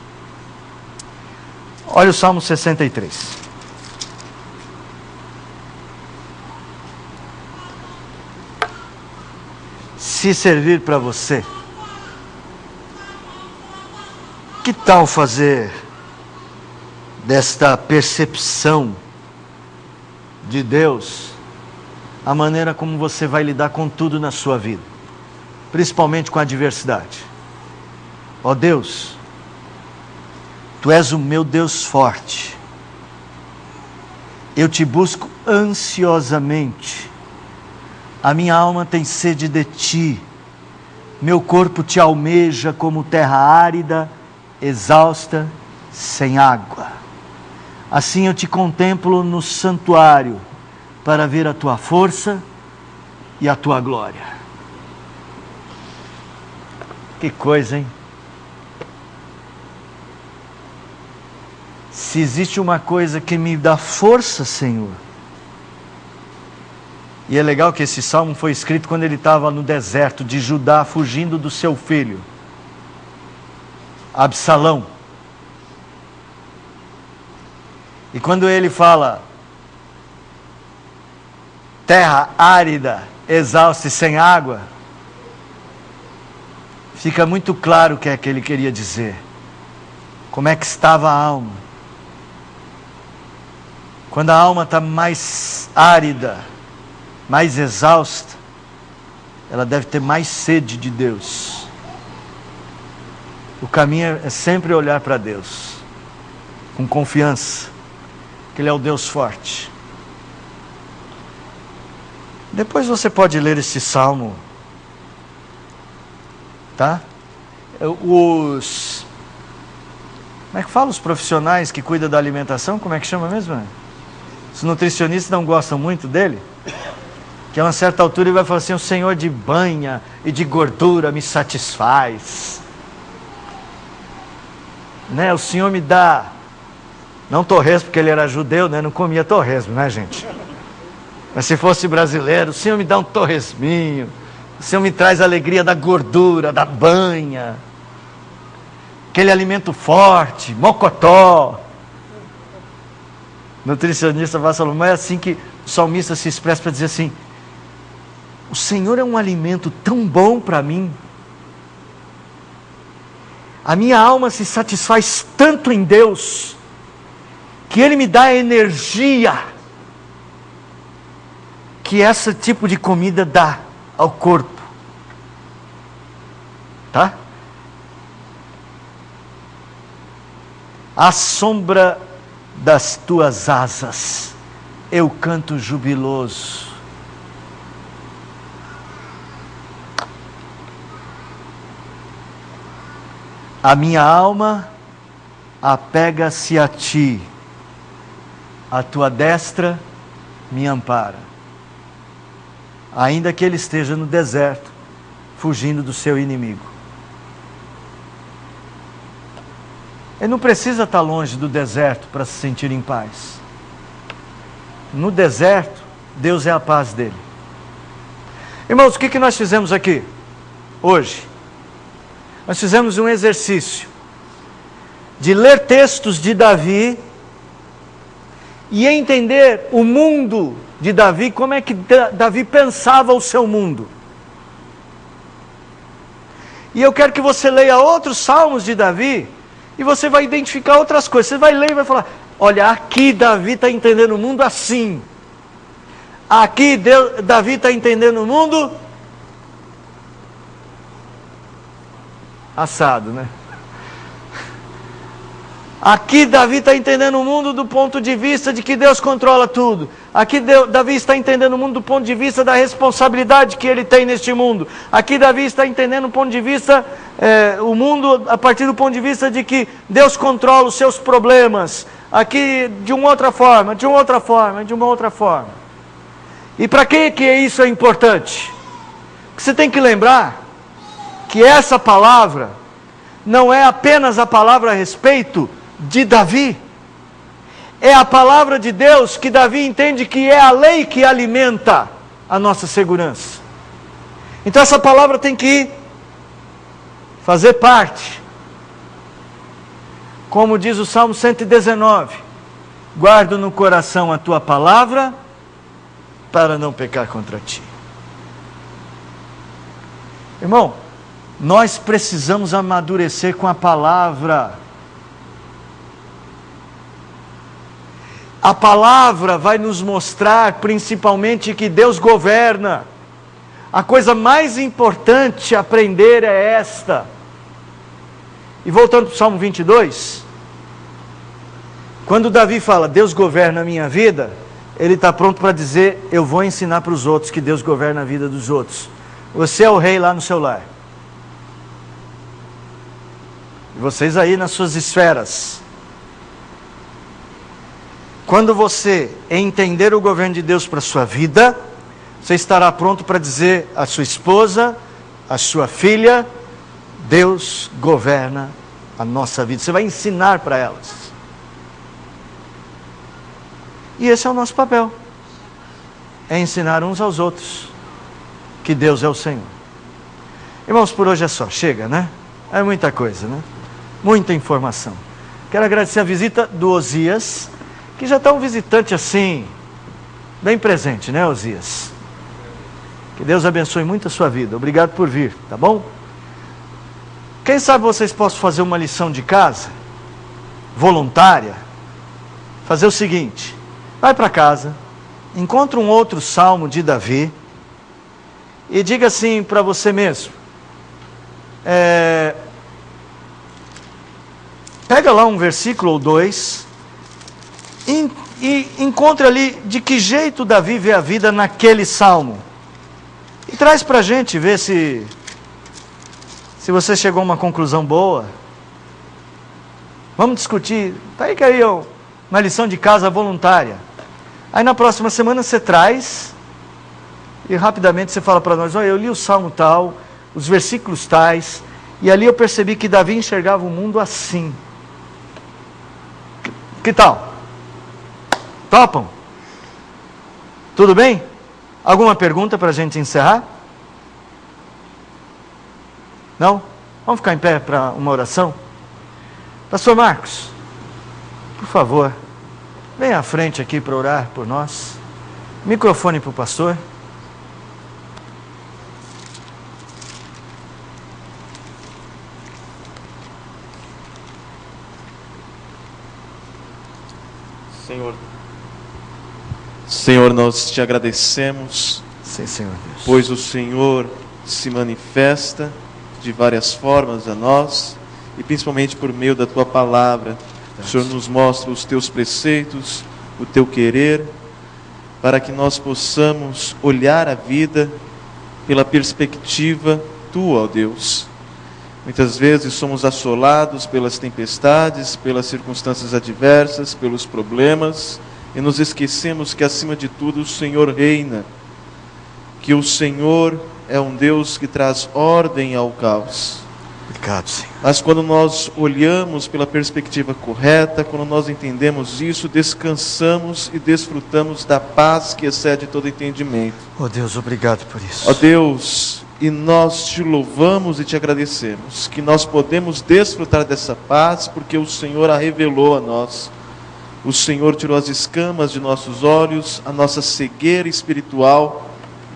Olha o Salmo 63. Se servir para você, que tal fazer desta percepção de Deus a maneira como você vai lidar com tudo na sua vida, principalmente com a adversidade? Ó Deus, Tu és o meu Deus forte, eu te busco ansiosamente, a minha alma tem sede de Ti, meu corpo Te almeja como terra árida, exausta, sem água. Assim eu Te contemplo no santuário, para ver a Tua força e a Tua glória. Que coisa, hein? Se existe uma coisa que me dá força, Senhor. E é legal que esse salmo foi escrito quando ele estava no deserto de Judá, fugindo do seu filho, Absalão. E quando ele fala, terra árida, exausta e sem água, fica muito claro o que é que ele queria dizer. Como é que estava a alma? Quando a alma está mais árida, mais exausta, ela deve ter mais sede de Deus. O caminho é sempre olhar para Deus, com confiança, que Ele é o Deus forte. Depois você pode ler este salmo, tá? Como é que fala os profissionais que cuidam da alimentação? Como é que chama mesmo? Os nutricionistas não gostam muito dele, que a uma certa altura ele vai falar assim, o Senhor de banha e de gordura me satisfaz, né? O Senhor me dá, não torresmo, porque ele era judeu, né? Não comia torresmo, né, gente? Mas se fosse brasileiro, o Senhor me dá um torresminho, o Senhor me traz a alegria da gordura, da banha, aquele alimento forte, mocotó. Nutricionista vai falar, mas é assim que o salmista se expressa para dizer assim, o Senhor é um alimento tão bom para mim, a minha alma se satisfaz tanto em Deus, que Ele me dá a energia que esse tipo de comida dá ao corpo, tá? À sombra das tuas asas eu canto jubiloso. A minha alma apega-se a ti, a tua destra me ampara. Ainda que ele esteja no deserto, fugindo do seu inimigo. Ele não precisa estar longe do deserto para se sentir em paz. No deserto, Deus é a paz dele. Irmãos, o que nós fizemos aqui hoje? Nós fizemos um exercício de ler textos de Davi e entender o mundo de Davi, como é que Davi pensava o seu mundo. E eu quero que você leia outros salmos de Davi e você vai identificar outras coisas. Você vai ler e vai falar, olha, aqui Davi está entendendo o mundo assim. Aqui Davi está entendendo o mundo assado, né? Aqui Davi está entendendo o mundo do ponto de vista de que Deus controla tudo. Aqui Davi está entendendo o mundo do ponto de vista da responsabilidade que ele tem neste mundo. Aqui Davi está entendendo o ponto de vista, o mundo a partir do ponto de vista de que Deus controla os seus problemas. Aqui de uma outra forma, de uma outra forma, de uma outra forma. E para que isso é importante? Porque você tem que lembrar que essa palavra não é apenas a palavra a respeito de Davi. É a palavra de Deus que Davi entende que é a lei que alimenta a nossa segurança. Então essa palavra tem que fazer parte. Como diz o Salmo 119, guardo no coração a tua palavra para não pecar contra ti. Irmão, nós precisamos amadurecer com a palavra. A palavra vai nos mostrar principalmente que Deus governa. A coisa mais importante a aprender é esta. E voltando para o Salmo 22, quando Davi fala, Deus governa a minha vida, ele está pronto para dizer, eu vou ensinar para os outros que Deus governa a vida dos outros. Você é o rei lá no seu lar. E vocês aí nas suas esferas. Quando você entender o governo de Deus para a sua vida, você estará pronto para dizer à sua esposa, à sua filha, Deus governa a nossa vida. Você vai ensinar para elas. E esse é o nosso papel. É ensinar uns aos outros que Deus é o Senhor. Irmãos, por hoje é só. Chega, né? É muita coisa, né? Muita informação. Quero agradecer a visita do Osias, que já está um visitante assim, bem presente, né, Osias? Que Deus abençoe muito a sua vida. Obrigado por vir, tá bom? Quem sabe vocês possam fazer uma lição de casa, voluntária, fazer o seguinte, vai para casa, encontra um outro salmo de Davi, e diga assim para você mesmo, pega lá um versículo ou dois, e encontre ali de que jeito Davi vê a vida naquele salmo. E traz para a gente ver se você chegou a uma conclusão boa. Vamos discutir. Está aí que aí uma lição de casa voluntária. Aí na próxima semana você traz e rapidamente você fala para nós, olha, eu li o salmo tal, os versículos tais, e ali eu percebi que Davi enxergava o mundo assim. Que tal? Topam? Tudo bem? Alguma pergunta para a gente encerrar? Não? Vamos ficar em pé para uma oração? Pastor Marcos, por favor, venha à frente aqui para orar por nós. Microfone para o pastor. Senhor, nós te agradecemos. Sim, Senhor Deus. Pois o Senhor se manifesta de várias formas a nós, e principalmente por meio da tua palavra. O Senhor nos mostra os teus preceitos, o teu querer, para que nós possamos olhar a vida pela perspectiva tua, ó Deus. Muitas vezes somos assolados pelas tempestades, pelas circunstâncias adversas, pelos problemas, e nos esquecemos que, acima de tudo, o Senhor reina, que o Senhor é um Deus que traz ordem ao caos. Obrigado, Senhor. Mas quando nós olhamos pela perspectiva correta, quando nós entendemos isso, descansamos e desfrutamos da paz que excede todo entendimento. Oh Deus, obrigado por isso. Ó Deus, e nós te louvamos e te agradecemos, que nós podemos desfrutar dessa paz, porque o Senhor a revelou a nós. O Senhor tirou as escamas de nossos olhos, a nossa cegueira espiritual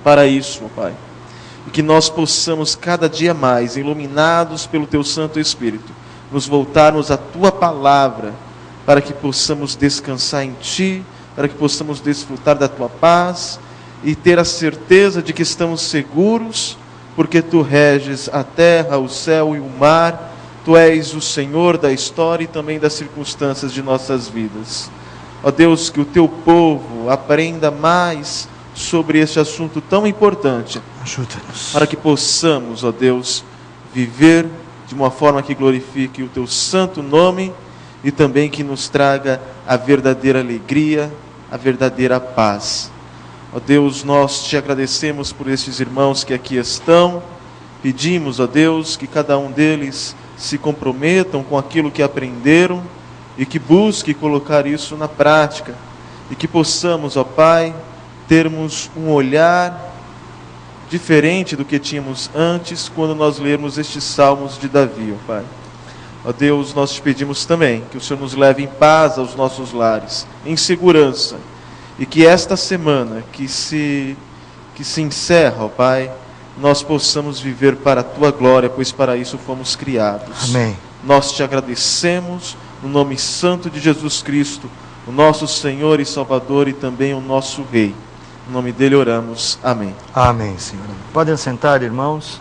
para isso, ó Pai. E que nós possamos cada dia mais, iluminados pelo Teu Santo Espírito, nos voltarmos à Tua Palavra, para que possamos descansar em Ti, para que possamos desfrutar da Tua paz e ter a certeza de que estamos seguros, porque Tu reges a terra, o céu e o mar. Tu és o Senhor da história e também das circunstâncias de nossas vidas. Ó Deus, que o Teu povo aprenda mais sobre este assunto tão importante. Ajuda-nos. Para que possamos, ó Deus, viver de uma forma que glorifique o Teu santo nome e também que nos traga a verdadeira alegria, a verdadeira paz. Ó Deus, nós te agradecemos por estes irmãos que aqui estão. Pedimos, ó Deus, que cada um deles se comprometam com aquilo que aprenderam e que busque colocar isso na prática. E que possamos, ó Pai, termos um olhar diferente do que tínhamos antes quando nós lermos estes salmos de Davi, ó Pai. Ó Deus, nós te pedimos também que o Senhor nos leve em paz aos nossos lares, em segurança, e que esta semana que se encerra, ó Pai, nós possamos viver para a Tua glória, pois para isso fomos criados. Amém. Nós te agradecemos no nome santo de Jesus Cristo, o nosso Senhor e Salvador e também o nosso Rei. No nome dele oramos. Amém. Amém, Senhor. Podem sentar, irmãos.